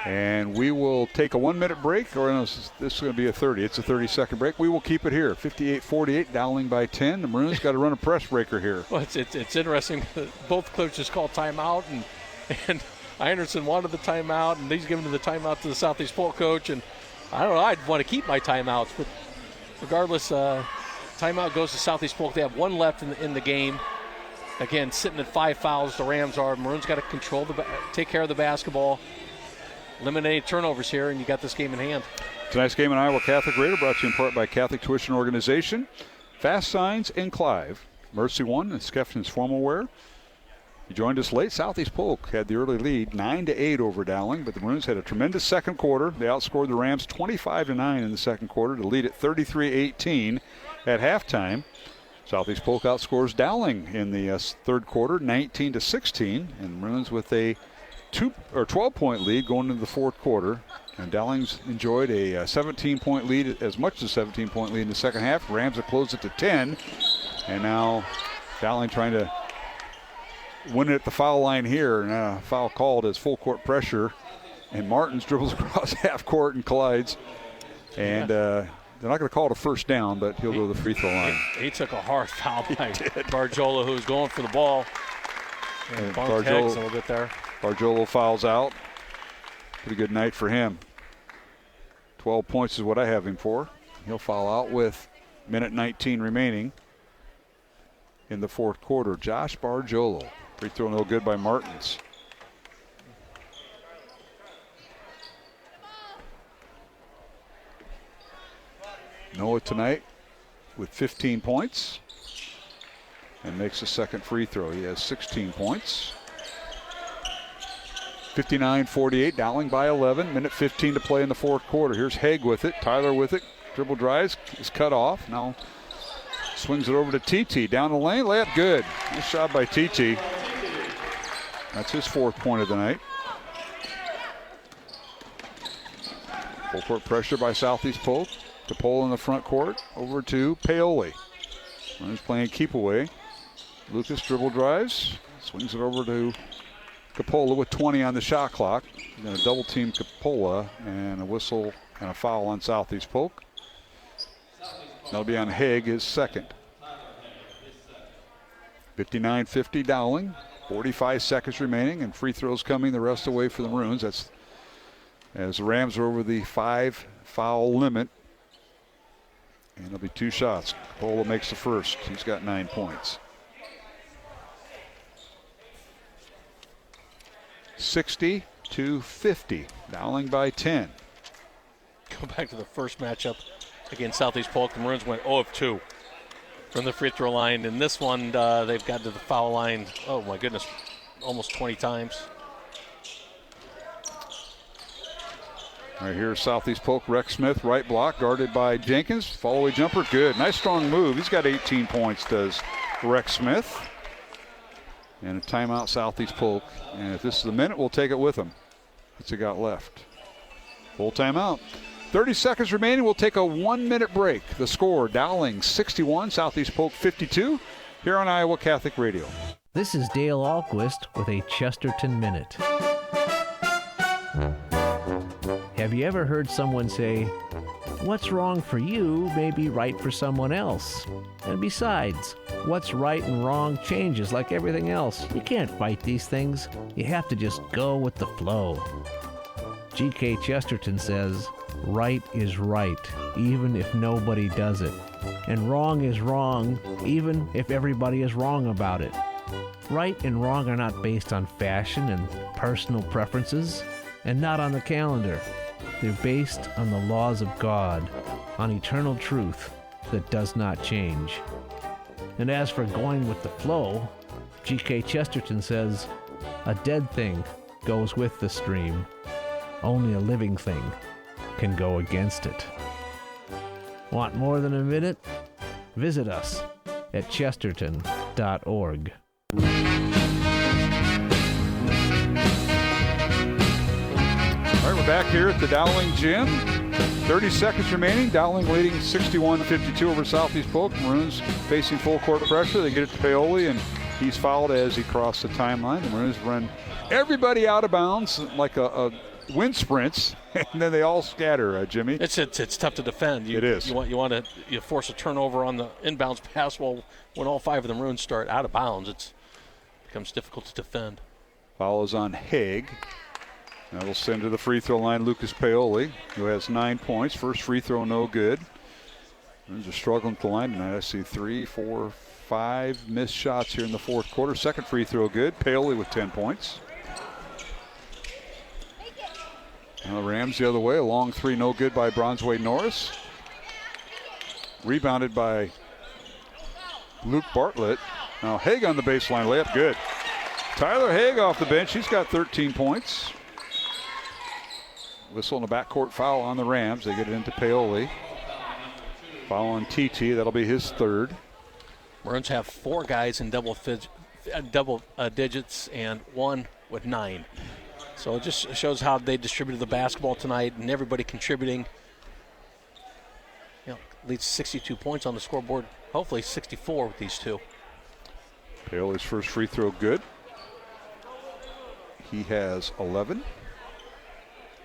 And we will take a 1 minute break, or no, this is going to be a 30. It's a 30-second break. We will keep it here. 58-48, Dowling by 10. The Maroons got to run a press breaker here. Well, it's interesting. Both coaches called timeout, and Anderson wanted the timeout, and he's giving the timeout to the Southeast Polk coach. And I don't know, I'd want to keep my timeouts, but regardless, timeout goes to Southeast Polk. They have one left in the game. Again, sitting at 5 fouls, the Rams are. Maroons got to take care of the basketball, eliminate turnovers here, and you got this game in hand. Tonight's game in Iowa Catholic Radio brought to you in part by Catholic Tuition Organization, Fast Signs in Clive, Mercy One, and Skeffton's Formal Wear. You joined us late. Southeast Polk had the early lead, 9-8 over Dowling, but the Maroons had a tremendous second quarter. They outscored the Rams 25-9 in the second quarter to lead at 33-18 at halftime. Southeast Polk outscores Dowling in the third quarter, 19-16, and Maroons with a 12-point lead going into the fourth quarter. And Dowling's enjoyed a 17-point lead, as much as a 17-point lead in the second half. Rams have closed it to 10, and now Dowling trying to win it at the foul line here. Now foul called as full court pressure, and Martins dribbles across half court and collides. And they're not going to call it a first down, but he'll go to the free throw line. He took a hard foul by Barjolo, who's going for the ball. And Barjolo a little bit there. Barjolo fouls out. Pretty good night for him. 12 points is what I have him for. He'll foul out with minute 19 remaining in the fourth quarter. Josh Bargiolo. Free throw no good by Martins. Noah tonight with 15 points and makes a second free throw. He has 16 points. 59-48, Dowling by 11. Minute 15 to play in the fourth quarter. Here's Haig with it. Tyler with it. Dribble drives. Is cut off. Now swings it over to TT. Down the lane. Layup good. Nice shot by TT. That's his fourth point of the night. Full court pressure by Southeast Polk. DePaul in the front court. Over to Paoli. He's playing keep away. Lucas dribble drives. Swings it over to Capola with 20 on the shot clock. He's going to double team Capola, and a whistle and a foul on Southeast Polk. That'll be on Haig, his second. 59-50 Dowling. 45 seconds remaining, and free throws coming the rest of the way for the Maroons. That's as the Rams are over the 5 foul limit. And it'll be 2 shots. Capola makes the first. He's got 9 points. 60-50. Dowling by 10. Go back to the first matchup against Southeast Polk. The Maroons went 0 of 2 from the free throw line. In this one, they've got to the foul line, oh my goodness, almost 20 times. All right, here's Southeast Polk. Rex Smith, right block, guarded by Jenkins. Follow-away jumper, good. Nice strong move. He's got 18 points, does Rex Smith. And a timeout, Southeast Polk. And if this is the minute, we'll take it with them. What's he got left? Full timeout. 30 seconds remaining. We'll take a 1-minute break. The score, Dowling 61, Southeast Polk 52, here on Iowa Catholic Radio. This is Dale Ahlquist with a Chesterton Minute. Have you ever heard someone say, "What's wrong for you may be right for someone else"? And besides, what's right and wrong changes like everything else. You can't fight these things. You have to just go with the flow. G.K. Chesterton says, right is right, even if nobody does it. And wrong is wrong, even if everybody is wrong about it. Right and wrong are not based on fashion and personal preferences, and not on the calendar. They're based on the laws of God, on eternal truth that does not change. And as for going with the flow, G.K. Chesterton says, a dead thing goes with the stream. Only a living thing can go against it. Want more than a minute? Visit us at chesterton.org. All right, we're back here at the Dowling Gym. 30 seconds remaining. Dowling leading 61-52 over Southeast Polk. Maroons facing full court pressure. They get it to Paoli, and he's fouled as he crossed the timeline. The Maroons run everybody out of bounds like a wind sprints, and then they all scatter, Jimmy. It's tough to defend. It is. You force a turnover on the inbounds pass. Well, when all 5 of the Maroons start out of bounds, it becomes difficult to defend. Foul is on Haig. That'll send to the free throw line Lucas Paoli, who has 9 points. First free throw, no good. Maroons are struggling at the line tonight. I see 3, 4, 5 missed shots here in the fourth quarter. Second free throw, good. Paoli with 10 points. Now the Rams the other way. A long 3, no good by Bronzeway Norris. Rebounded by Luke Bartlett. Now Haig on the baseline, layup good. Tyler Haig off the bench. He's got 13 points. Whistle in the backcourt foul on the Rams. They get it into Paoli. Foul on TT. That'll be his third. Maroons have 4 guys in double digits and 1 with 9. So it just shows how they distributed the basketball tonight, and everybody contributing. Leads 62 points on the scoreboard. Hopefully 64 with these 2. Paoli's first free throw good. He has 11.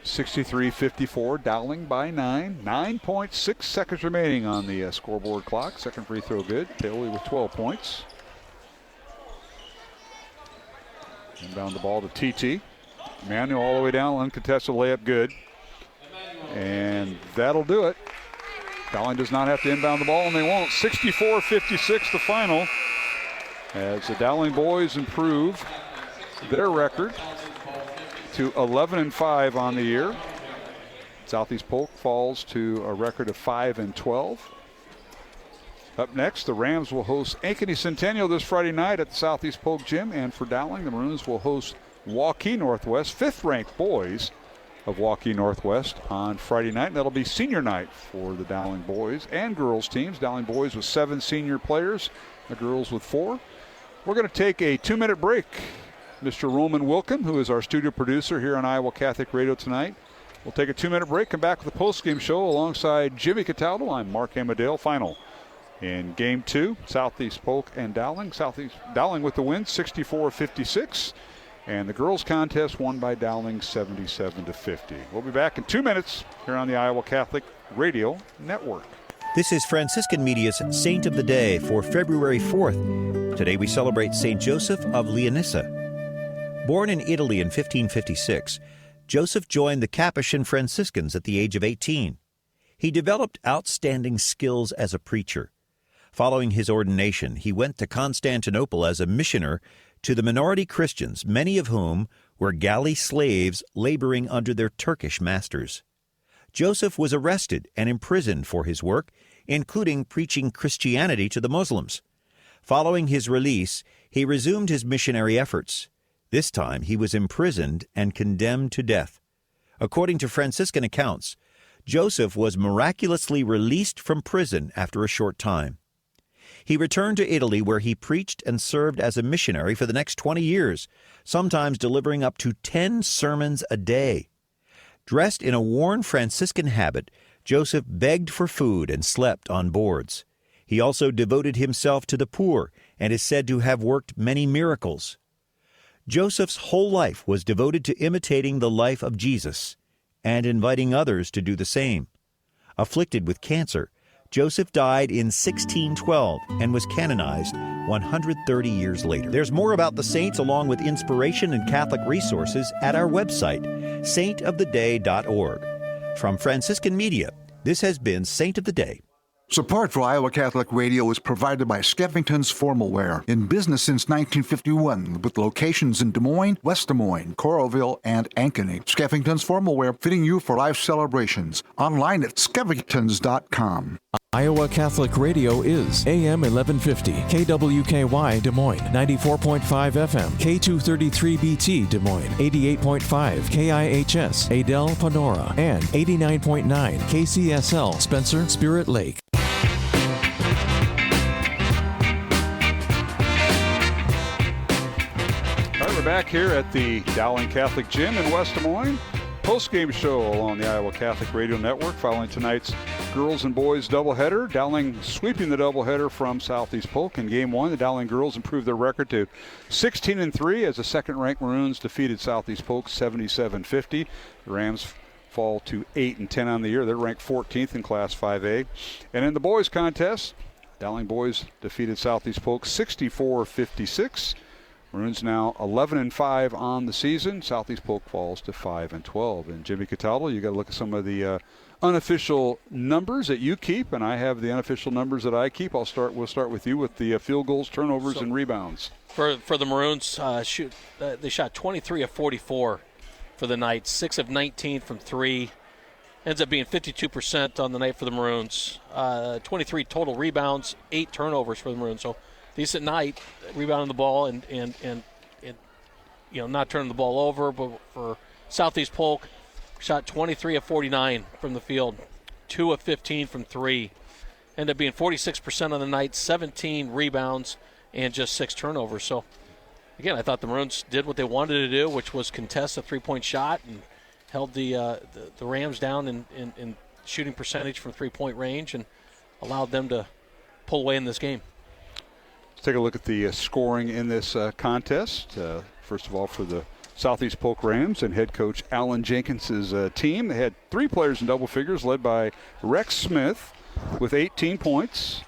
63-54, Dowling by 9. 9.6 seconds remaining on the scoreboard clock. Second free throw good. Paoli with 12 points. Inbound the ball to TT. Manuel all the way down, uncontested layup, good. And that'll do it. Dowling does not have to inbound the ball, and they won't. 64-56 the final, as the Dowling boys improve their record to 11-5 on the year. Southeast Polk falls to a record of 5-12. Up next, the Rams will host Ankeny Centennial this Friday night at the Southeast Polk Gym. And for Dowling, the Maroons will host Waukee Northwest, 5th-ranked boys of Waukee Northwest on Friday night. And that'll be senior night for the Dowling boys and girls teams. Dowling boys with 7 senior players, the girls with 4. We're going to take a 2-minute break. Mr. Roman Wilkin, who is our studio producer here on Iowa Catholic Radio tonight, we'll take a 2-minute break, come back with the postgame show alongside Jimmy Cataldo. I'm Mark Amadale. Final in Game 2, Southeast Polk and Dowling. Southeast Dowling with the win, 64-56. And the girls' contest won by Dowling, 77-50. We'll be back in 2 minutes here on the Iowa Catholic Radio Network. This is Franciscan Media's Saint of the Day for February 4th. Today we celebrate St. Joseph of Leonissa. Born in Italy in 1556, Joseph joined the Capuchin Franciscans at the age of 18. He developed outstanding skills as a preacher. Following his ordination, he went to Constantinople as a missioner to the minority Christians, many of whom were galley slaves laboring under their Turkish masters. Joseph was arrested and imprisoned for his work, including preaching Christianity to the Muslims. Following his release, he resumed his missionary efforts. This time he was imprisoned and condemned to death. According to Franciscan accounts, Joseph was miraculously released from prison after a short time. He returned to Italy, where he preached and served as a missionary for the next 20 years, sometimes delivering up to 10 sermons a day. Dressed in a worn Franciscan habit, Joseph begged for food and slept on boards. He also devoted himself to the poor and is said to have worked many miracles. Joseph's whole life was devoted to imitating the life of Jesus and inviting others to do the same. Afflicted with cancer, Joseph died in 1612 and was canonized 130 years later. There's more about the saints along with inspiration and Catholic resources at our website, saintoftheday.org. From Franciscan Media, this has been Saint of the Day. Support for Iowa Catholic Radio is provided by Skeffington's Formal Wear, in business since 1951, with locations in Des Moines, West Des Moines, Coralville, and Ankeny. Skeffington's Formal Wear, fitting you for life celebrations. Online at skeffingtons.com. Iowa Catholic Radio is AM 1150, KWKY Des Moines, 94.5 FM, K233BT Des Moines, 88.5 KIHS Adel Panora, and 89.9 KCSL Spencer Spirit Lake. All right, we're back here at the Dowling Catholic Gym in West Des Moines. Post-game show along the Iowa Catholic Radio Network following tonight's girls and boys doubleheader. Dowling sweeping the doubleheader from Southeast Polk in Game 1. The Dowling girls improved their record to 16-3 as the second-ranked Maroons defeated Southeast Polk 77-50. The Rams fall to 8-10 on the year. They're ranked 14th in Class 5A. And in the boys contest, Dowling boys defeated Southeast Polk 64-56. Maroons now 11-5 on the season. Southeast Polk falls to 5-12. And Jimmy Cataldo, you got to look at some of the unofficial numbers that you keep, and I have the unofficial numbers that I keep. We'll start with you with the field goals, turnovers, and rebounds. For the Maroons, they shot 23 of 44 for the night, 6 of 19 from 3. Ends up being 52% on the night for the Maroons. 23 total rebounds, 8 turnovers for the Maroons. So decent night, rebounding the ball and not turning the ball over. But for Southeast Polk, shot 23 of 49 from the field, 2 of 15 from 3. Ended up being 46% on the night, 17 rebounds, and just 6 turnovers. So, again, I thought the Maroons did what they wanted to do, which was contest a three-point shot and held the Rams down in shooting percentage from three-point range and allowed them to pull away in this game. Let's take a look at the scoring in this contest. First of all, for the Southeast Polk Rams and head coach Alan Jenkins' team. They had 3 players in double figures, led by Rex Smith with 18 points.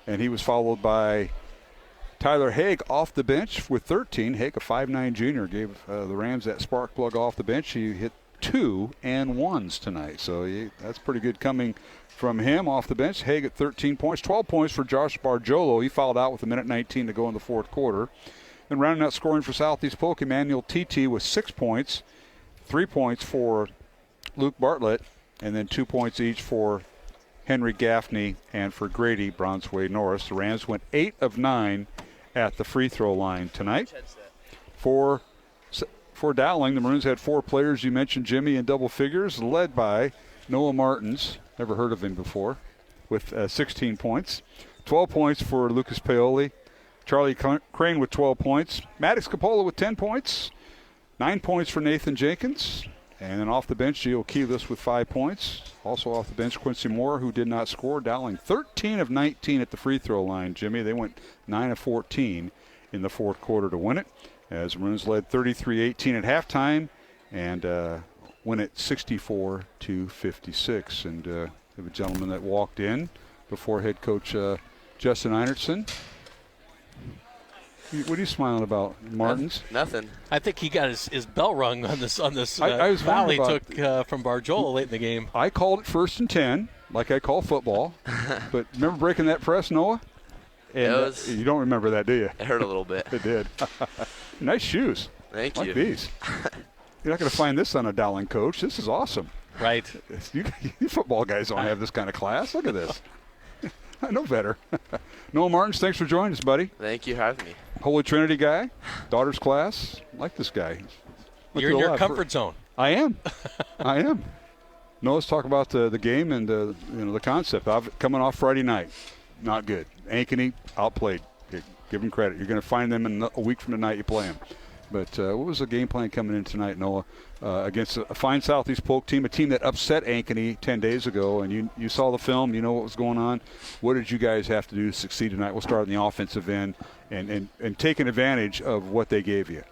And he was followed by Tyler Haig off the bench with 13. Haig, a 5'9 junior, gave the Rams that spark plug off the bench. He hit 2 and 1s tonight, so that's pretty good coming from him off the bench. Haig at 13 points. 12 points for Josh Barjolo. He fouled out with 1:19 to go in the fourth quarter. And rounding out scoring for Southeast Polk, Emmanuel TT with 6 points. 3 points for Luke Bartlett, and then 2 points each for Henry Gaffney and for Grady Bronsway Norris. The Rams went 8 of 9 at the free throw line tonight. For Dowling, the Maroons had 4 players, you mentioned, Jimmy, in double figures, led by Noah Martins, never heard of him before, with 16 points. 12 points for Lucas Paoli. Charlie Crane with 12 points. Maddox Capola with 10 points. 9 points for Nathan Jenkins. And then off the bench, Gio Keelis with 5 points. Also off the bench, Quincy Moore, who did not score. Dowling 13 of 19 at the free throw line, Jimmy. They went 9 of 14 in the fourth quarter to win it, as the Maroons led 33-18 at halftime and win it 64-56. And we have a gentleman that walked in before head coach Justin Einertson. What are you smiling about, Martins? Nothing. I think he got his bell rung on this I was foul he wondering took from Barjola late in the game. I called it 1st and 10, like I call football. But remember breaking that press, Noah? And you don't remember that, do you? It hurt a little bit. It did. Nice shoes. Thank you. Like these. You're not going to find this on a Dowling coach. This is awesome. Right. You football guys don't have this kind of class. Look at this. I know better. Noah Martins, thanks for joining us, buddy. Thank you for having me. Holy Trinity guy, daughter's class. Like this guy. You're in your comfort zone. I am. I am. No, let's talk about the game and the concept. Coming off Friday night, not good. Ankeny outplayed. Give them credit. You're going to find them in a week from tonight. You play them. But what was the game plan coming in tonight, Noah, against a fine Southeast Polk team, a team that upset Ankeny 10 days ago, and you saw the film, you know what was going on. What did you guys have to do to succeed tonight? We'll start on the offensive end and taking advantage of what they gave you.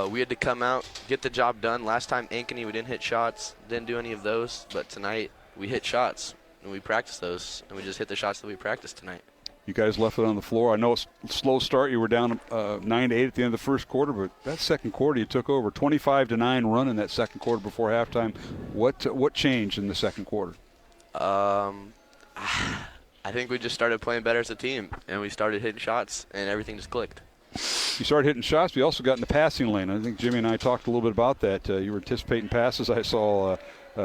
We had to come out, get the job done. Last time Ankeny, we didn't hit shots, didn't do any of those. But tonight we hit shots, and we practiced those, and we just hit the shots that we practiced tonight. You guys left it on the floor. I know it's a slow start. You were down 9-8 at the end of the first quarter, but that second quarter you took over 25-9 run in that second quarter before halftime. What changed in the second quarter? I think we just started playing better as a team, and we started hitting shots, and everything just clicked. You started hitting shots, but you also got in the passing lane. I think Jimmy and I talked a little bit about that. You were anticipating passes. I saw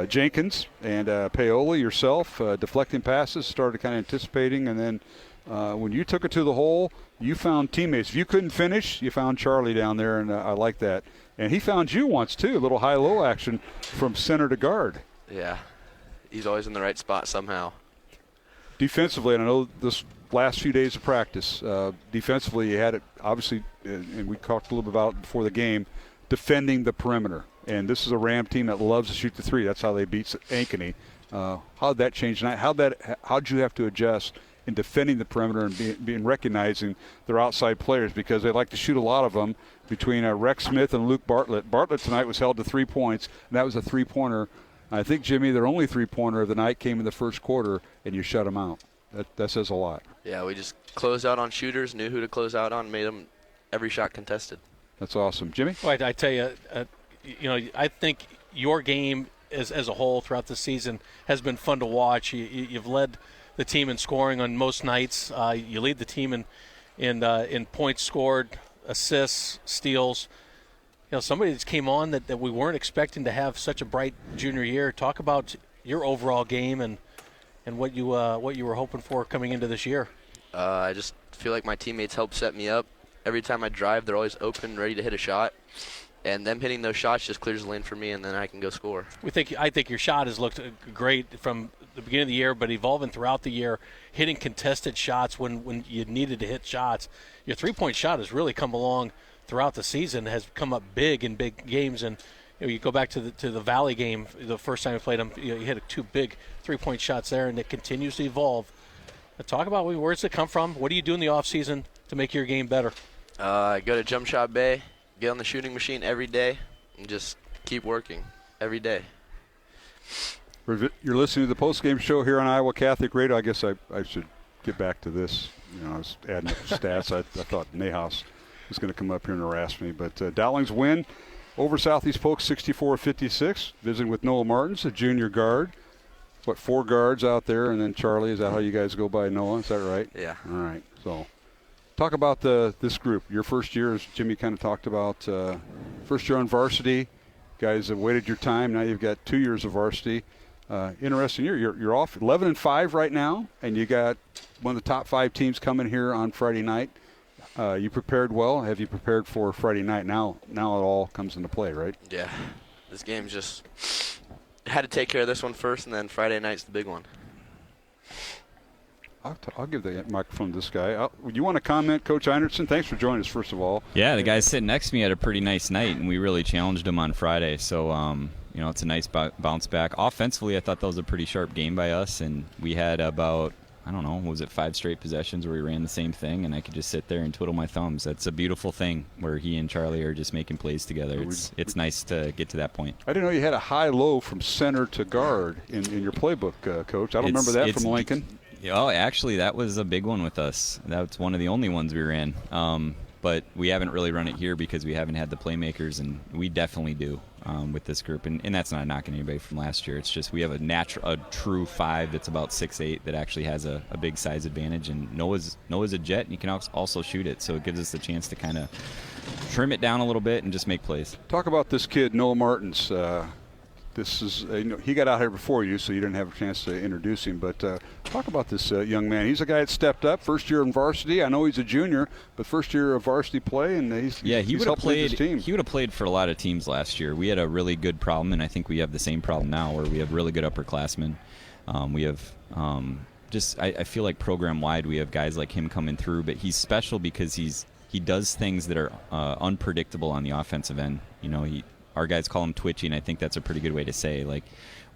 Jenkins and Paoli, yourself, deflecting passes, started kind of anticipating, and then when you took it to the hole, you found teammates. If you couldn't finish, you found Charlie down there, and I like that. And he found you once, too, a little high-low action from center to guard. Yeah, he's always in the right spot somehow. Defensively, and I know this last few days of practice, defensively you had it, obviously, and we talked a little bit about it before the game, defending the perimeter. And this is a Ram team that loves to shoot the three. That's how they beat Ankeny. How did that change tonight? How'd you have to adjust in defending the perimeter and being recognizing their outside players, because they like to shoot a lot of them between Rex Smith and Luke Bartlett. Bartlett tonight was held to 3 points, and that was a three-pointer. I think, Jimmy, their only three-pointer of the night came in the first quarter, and you shut them out. That says a lot. Yeah, we just closed out on shooters, knew who to close out on, made them every shot contested. That's awesome. Jimmy? Well, I tell you, I think your game as a whole throughout the season has been fun to watch. You've led the team in scoring on most nights. You lead the team in points scored, assists, steals. Somebody that came on that we weren't expecting to have such a bright junior year. Talk about your overall game and what you were hoping for coming into this year. I just feel like my teammates help set me up. Every time I drive, they're always open, ready to hit a shot. And them hitting those shots just clears the lane for me, and then I can go score. I think your shot has looked great from the beginning of the year, but evolving throughout the year, hitting contested shots when you needed to hit shots. Your three-point shot has really come along throughout the season, has come up big in big games. And you go back to the Valley game, the first time we played them, you hit 2 big three-point shots there, and it continues to evolve. Talk about where's it come from? What do you do in the offseason to make your game better? I go to Jump Shot Bay, get on the shooting machine every day, and just keep working every day. You're listening to the post-game show here on Iowa Catholic Radio. I guess I should get back to this. I was adding up the stats. I thought Nahas was going to come up here and harass me. But Dowling's win over Southeast Polk 64-56. Visiting with Noah Martins, a junior guard. 4 guards out there, and then Charlie. Is that how you guys go by Noah? Is that right? Yeah. All right. So talk about this group. Your first year, as Jimmy kind of talked about, first year on varsity. Guys have waited your time. Now you've got 2 years of varsity. Interesting year. You're off 11-5 right now, and you got one of the top 5 teams coming here on Friday night. You prepared well. Have you prepared for Friday night? Now it all comes into play, right? Yeah. This game's just had to take care of this one first, and then Friday night's the big one. I'll give the microphone to this guy. You want to comment, Coach Einertson? Thanks for joining us, first of all. Yeah, the guy sitting next to me had a pretty nice night, and we really challenged him on Friday. So, it's a nice bounce back. Offensively, I thought that was a pretty sharp game by us, and we had about, 5 straight possessions where we ran the same thing, and I could just sit there and twiddle my thumbs. That's a beautiful thing where he and Charlie are just making plays together. It's nice to get to that point. I didn't know you had a high-low from center to guard in your playbook, Coach. I don't remember that from Lincoln. Oh, actually, that was a big one with us. That's one of the only ones we ran. But we haven't really run it here because we haven't had the playmakers, and we definitely do with this group. And that's not knocking anybody from last year. It's just we have a true 5 that's about 6'8" that actually has a big size advantage. And Noah's a jet, and he can also shoot it. So it gives us the chance to kind of trim it down a little bit and just make plays. Talk about this kid, Noah Martins. This is he got out here before you, so you didn't have a chance to introduce him. But talk about this young man. He's a guy that stepped up, first year in varsity. I know he's a junior, but first year of varsity play, and he's helped lead his team. He would have played for a lot of teams last year. We had a really good problem, and I think we have the same problem now, where we have really good upperclassmen. We have I feel like program-wide we have guys like him coming through, but he's special because he does things that are unpredictable on the offensive end. Our guys call him twitchy, and I think that's a pretty good way to say. Like,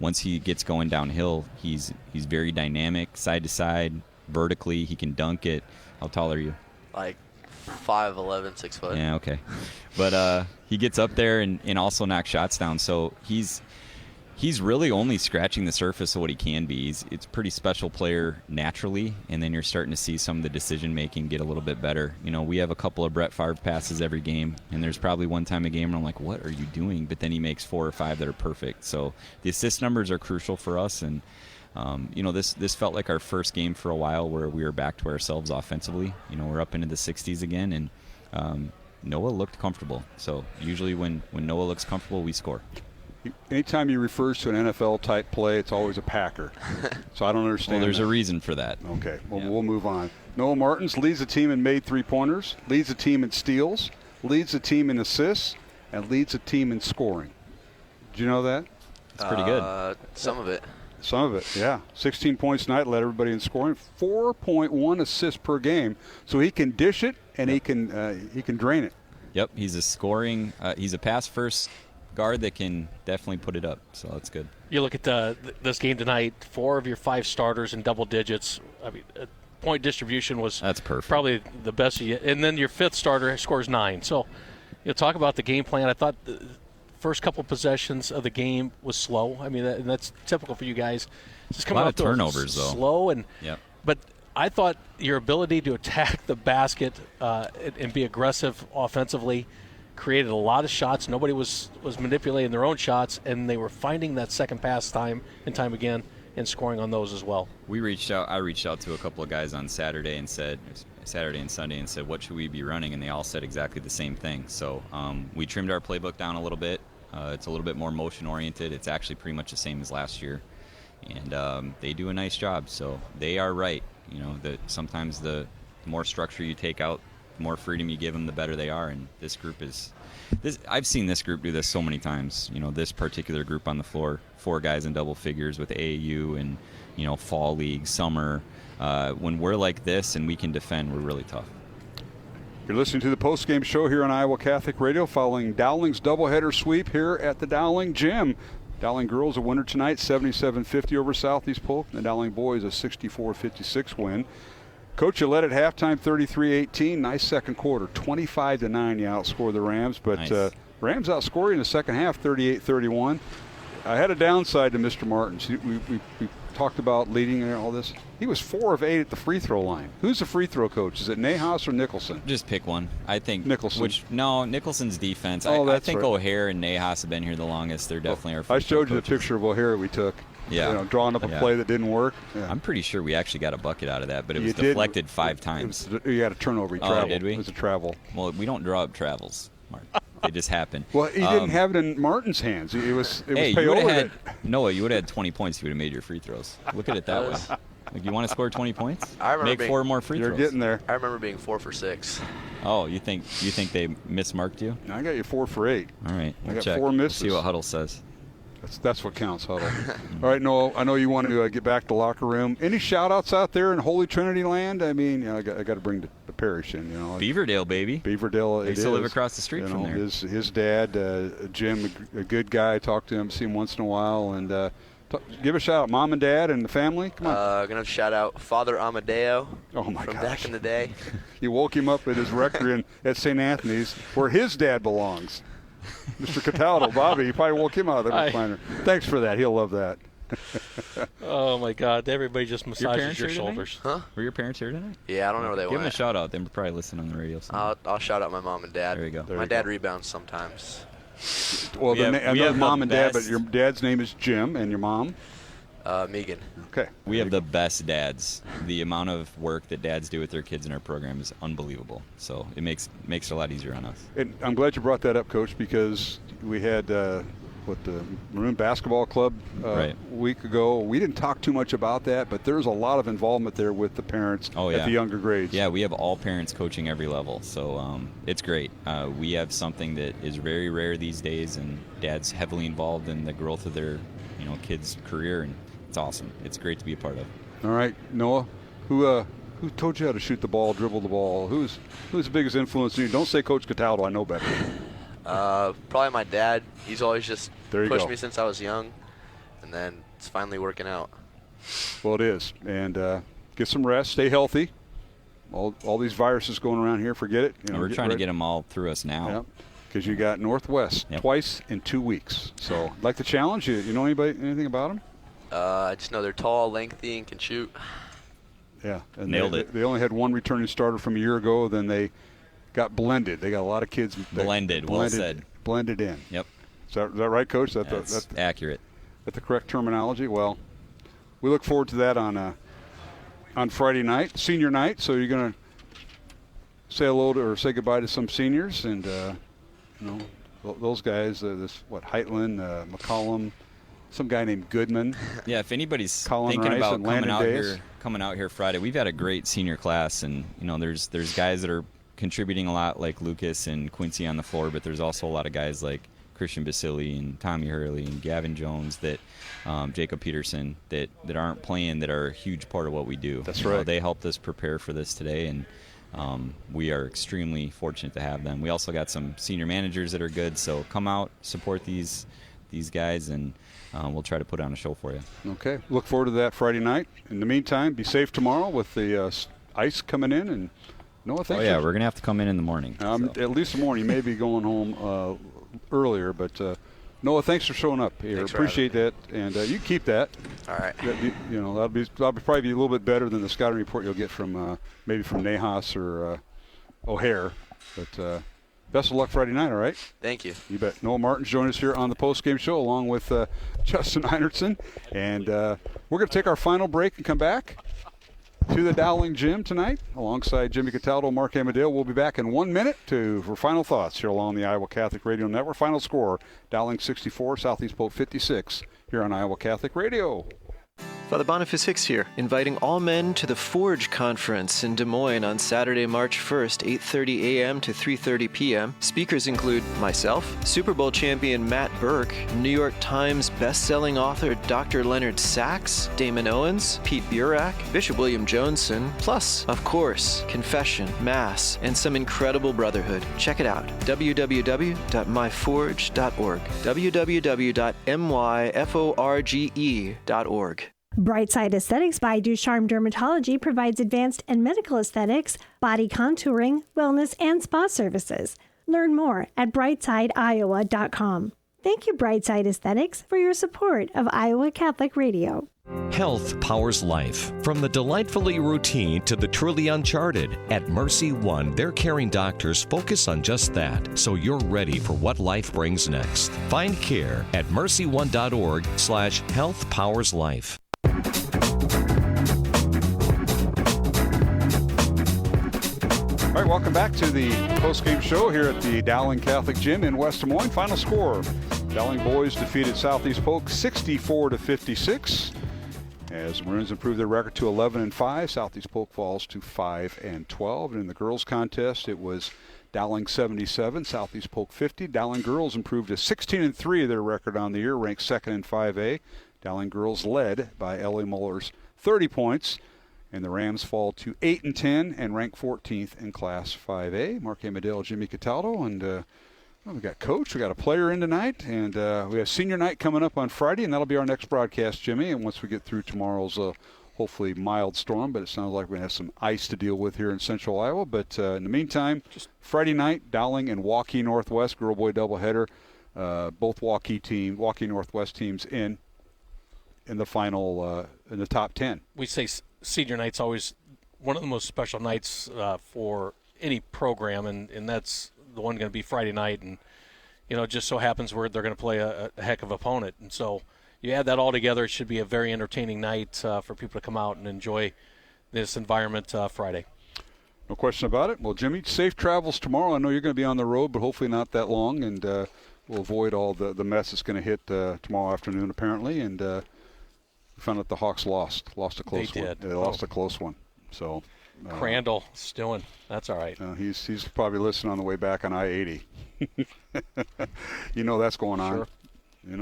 once he gets going downhill, he's very dynamic, side to side, vertically. He can dunk it. How tall are you? Like 5'11", 6 foot. Yeah, okay. But he gets up there and also knocks shots down. So he's really only scratching the surface of what he can be. It's a pretty special player naturally, and then you're starting to see some of the decision-making get a little bit better. We have a couple of Brett Favre passes every game, and there's probably one time a game where I'm like, what are you doing? But then he makes 4 or 5 that are perfect. So the assist numbers are crucial for us, and this felt like our first game for a while where we were back to ourselves offensively. We're up into the 60s again, and Noah looked comfortable. So usually when Noah looks comfortable, we score. Anytime he refers to an NFL-type play, it's always a Packer. So I don't understand. Well, there's a reason for that. Okay, well, We'll move on. Noah Martins leads the team in made 3-pointers, leads the team in steals, leads the team in assists, and leads the team in scoring. Did you know that? That's pretty good. Some of it. Some of it, yeah. 16 points tonight, led everybody in scoring. 4.1 assists per game. So he can dish it, and he can drain it. Yep, he's a pass-first guard that can definitely put it up, so that's good. You look at this game tonight, 4 of your 5 starters in double digits. I mean, point distribution was that's perfect. Probably the best you get. And then your 5th starter scores 9. So talk about the game plan. I thought the first couple possessions of the game was slow. I mean, that's typical for you guys. Just coming a lot off of turnovers, though. Slow, yep. But I thought your ability to attack the basket and be aggressive offensively created a lot of shots. Nobody was manipulating their own shots, and they were finding that second pass time and time again and scoring on those as well. I reached out to a couple of guys on Saturday and Sunday and said, what should we be running? And they all said exactly the same thing. So we trimmed our playbook down a little bit. It's a little bit more motion-oriented. It's actually pretty much the same as last year. And they do a nice job. So they are right. That sometimes the more structure you take out, the more freedom you give them, the better they are. And this group I've seen this group do this so many times. This particular group on the floor, 4 guys in double figures with AAU and, fall league, summer. When we're like this and we can defend, we're really tough. You're listening to the post-game show here on Iowa Catholic Radio following Dowling's doubleheader sweep here at the Dowling Gym. Dowling girls a winner tonight, 77-50 over Southeast Polk. And the Dowling boys a 64-56 win. Coach, you led at halftime 33-18. Nice second quarter. 25-9 you outscored the Rams. But nice. Rams outscored you in the second half 38-31. I had a downside to Mr. Martins. We talked about leading and all this. He was 4 of 8 at the free throw line. Who's the free throw coach? Is it Nahas or Nicholson? Just pick one. I think Nicholson. Nicholson's defense. Oh, I think right. O'Hare and Nahas have been here the longest. They're definitely our free I throw showed you the coaches. picture of O'Hare we took. Yeah. Drawing up a play that didn't work. Yeah. I'm pretty sure we actually got a bucket out of that, but it was deflected 5 times. You had a turnover. He traveled. Did we? It was a travel. Well, we don't draw up travels, Mark. They just happen. Well, he didn't have it in Martin's hands. It was Payola. Noah, you would have had 20 points if you would have made your free throws. Look at it that way. Like, you want to score 20 points? I remember Make 4 more free throws. You're getting there. I remember being 4 for 6. Oh, you think they mismarked you? I got you 4 for 8. All right, I got check. 4 misses. See what Huddle says. That's what counts, Huddle. All right, Noah, I know you want to get back to the locker room. Any shout-outs out there in Holy Trinity land? I mean, I got to bring the parish in. Beaverdale, baby. Beaverdale. They still live across the street from there. His dad, Jim, a good guy. I talk to him, see him once in a while, and give a shout out, Mom and Dad and the family. Come on. Gonna shout out Father Amadeo. Oh my from gosh. back in the day. You woke him up at his rectory at St. Anthony's, where his dad belongs. Mr. Cataldo, Bobby, you probably woke him out of the recliner. Thanks for that. He'll love that. Oh, my God. Everybody just massages your shoulders. Huh? Were your parents here tonight? Yeah, I don't know where they Give went. them a shout out. They probably listen on the radio. I'll shout out my mom and dad. There you go. My dad rebounds sometimes. Well, I know mom and dad, but best- your dad's name is Jim, and your mom? Megan. Okay. We have the best dads. The amount of work that dads do with their kids in our program is unbelievable. So it makes it a lot easier on us. And I'm glad you brought that up, Coach, because we had the Maroon Basketball Club a week ago. We didn't talk too much about that, but there's a lot of involvement there with the parents at the younger grades. Yeah, we have all parents coaching every level, so it's great. We have something that is very rare these days, and dads heavily involved in the growth of their kids' career, and it's awesome. It's great to be a part of. All right, Noah, who told you how to shoot the ball, dribble the ball? Who's the biggest influence on you? Don't say Coach Cataldo. I know better. Probably my dad. He's always just pushed go. me since I was young, and then it's finally working out. Well, it is. And get some rest. Stay healthy. All these viruses going around here, forget it. We're trying to get them all through us now. Yep. Because you got Northwest twice in 2 weeks. So, like the challenge, you know anything about them? I just know they're tall, lengthy, and can shoot. Yeah. And Nailed it. They only had one returning starter from a year ago. Then they got blended. They got a lot of kids. Blended, well said. Blended in. Yep. Is that right, Coach? That's accurate. That's the correct terminology. Well, we look forward to that on Friday night, senior night. So you're going to say hello to or say goodbye to some seniors, and those guys. Heitland, McCollum, some guy named Goodman. Yeah, if anybody's Colin thinking Rice about and Landon coming out here Friday, we've had a great senior class, and there's guys that are contributing a lot, like Lucas and Quincy on the floor, but there's also a lot of guys like Christian Basili and Tommy Hurley and Gavin Jones, that Jacob Peterson, that aren't playing, that are a huge part of what we do. That's right. They helped us prepare for this today, and we are extremely fortunate to have them. We also got some senior managers that are good, so come out, support these guys, and we'll try to put on a show for you. Okay. Look forward to that Friday night. In the meantime, be safe tomorrow with the ice coming in. And Noah, thanks. Oh, yeah, we're going to have to come in the morning. At least the morning. You may be going home earlier, but Noah, thanks for showing up here. Appreciate that. And you keep that. All right. That'll probably be a little bit better than the scouting report you'll get from maybe from Nahas or O'Hare. But best of luck Friday night, all right? Thank you. You bet. Noah Martin's joined us here on the postgame show along with Justin Einertson. And we're going to take our final break and come back to the Dowling Gym tonight alongside Jimmy Cataldo, Mark Amadeo. We'll be back in 1 minute for final thoughts here along the Iowa Catholic Radio Network. Final score, Dowling 64, Southeast Polk 56 here on Iowa Catholic Radio. Father Boniface Hicks here, inviting all men to the Forge Conference in Des Moines on Saturday, March 1st, 8:30 a.m. to 3:30 p.m. Speakers include myself, Super Bowl champion Matt Burke, New York Times best-selling author Dr. Leonard Sachs, Damon Owens, Pete Burak, Bishop William Joensen, plus, of course, confession, mass, and some incredible brotherhood. Check it out, www.myforge.org, www.myforge.org. Brightside Aesthetics by Ducharme Dermatology provides advanced and medical aesthetics, body contouring, wellness, and spa services. Learn more at brightsideiowa.com. Thank you, Brightside Aesthetics, for your support of Iowa Catholic Radio. Health powers life. From the delightfully routine to the truly uncharted, at Mercy One, their caring doctors focus on just that, so you're ready for what life brings next. Find care at mercyone.org/healthpowerslife. All right, welcome back to the post-game show here at the Dowling Catholic Gym in West Des Moines. Final score, Dowling boys defeated Southeast Polk 64-56. As Maroons improve their record to 11-5, Southeast Polk falls to 5-12. And in the girls contest, it was Dowling 77, Southeast Polk 50. Dowling girls improved to 16-3 their record on the year, ranked second in 5A. Dowling girls led by Ellie Muller's 30 points. And the Rams fall to 8-10 and rank 14th in Class 5A. Mark Amadale, Jimmy Cataldo, and we got coach. We got a player in tonight, and we have senior night coming up on Friday, and that'll be our next broadcast, Jimmy. And once we get through tomorrow's hopefully mild storm, but it sounds like we're going to have some ice to deal with here in central Iowa. But in the meantime, just Friday night, Dowling and Waukee Northwest, girl-boy doubleheader. Both Waukee Northwest teams in the final, in the top 10. We say senior night's always one of the most special nights for any program, and that's the one going to be Friday night. And, it just so happens they're going to play a heck of an opponent. And so you add that all together, it should be a very entertaining night for people to come out and enjoy this environment Friday. No question about it. Well, Jimmy, safe travels tomorrow. I know you're going to be on the road, but hopefully not that long, and we'll avoid all the mess that's going to hit tomorrow afternoon, apparently. And we found out the Hawks lost a close one. They lost a close one. So Crandall Stillin, that's all right. He's probably listening on the way back on I-80. That's going on. Sure.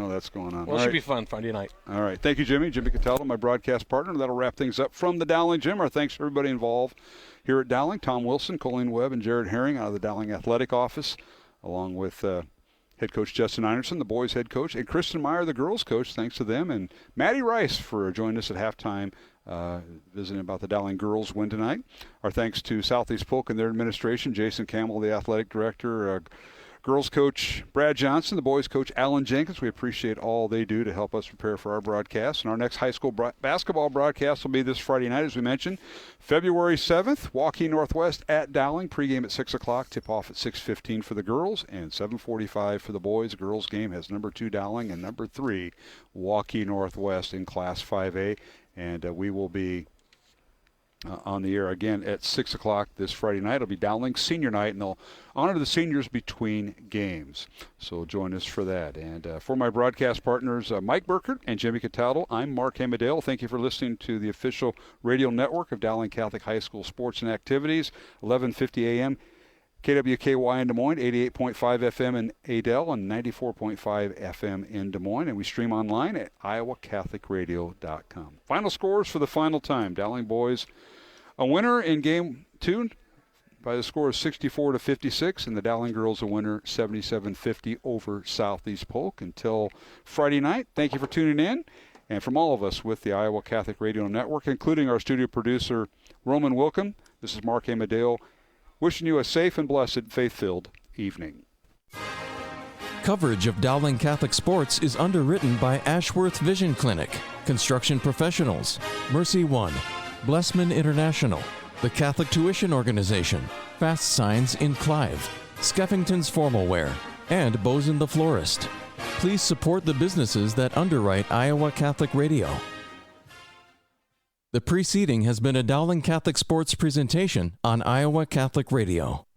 That's going on. Well, it should be fun Friday night. All right. Thank you, Jimmy. Jimmy Cataldo, my broadcast partner. That'll wrap things up from the Dowling Gym. Our thanks to everybody involved here at Dowling. Tom Wilson, Colleen Webb, and Jared Herring out of the Dowling Athletic Office, along with head coach Justin Einerson, the boys' head coach, and Kristen Meyer, the girls' coach. Thanks to them. And Maddie Rice for joining us at halftime, visiting about the Dowling girls' win tonight. Our thanks to Southeast Polk and their administration, Jason Campbell, the athletic director, girls coach Brad Johnson, the boys coach Alan Jenkins. We appreciate all they do to help us prepare for our broadcast. And our next high school basketball broadcast will be this Friday night, as we mentioned, February 7th, Waukee Northwest at Dowling. Pregame at 6 o'clock, tip-off at 6:15 for the girls, and 7:45 for the boys. The girls game has number 2 Dowling and number 3 Waukee Northwest in Class 5A. And we will be on the air again at 6 o'clock this Friday night. It'll be Dowling senior night, and they'll honor the seniors between games. So join us for that. And for my broadcast partners, Mike Burkert and Jimmy Cataldo, I'm Mark Amadale. Thank you for listening to the official radio network of Dowling Catholic High School Sports and Activities, 1150 a.m. KWKY in Des Moines, 88.5 FM in Adel, and 94.5 FM in Des Moines. And we stream online at iowacatholicradio.com. Final scores for the final time. Dowling boys, a winner in Game 2 by the score of 64-56, and the Dowling girls a winner 77-50 over Southeast Polk. Until Friday night, thank you for tuning in. And from all of us with the Iowa Catholic Radio Network, including our studio producer, Roman Wilkin, this is Mark Amadale, wishing you a safe and blessed, faith-filled evening. Coverage of Dowling Catholic sports is underwritten by Ashworth Vision Clinic, Construction Professionals, Mercy One, Blessman International, the Catholic Tuition Organization, Fast Signs in Clive, Skeffington's Formal Wear, and Bozen the Florist. Please support the businesses that underwrite Iowa Catholic Radio. The preceding has been a Dowling Catholic Sports presentation on Iowa Catholic Radio.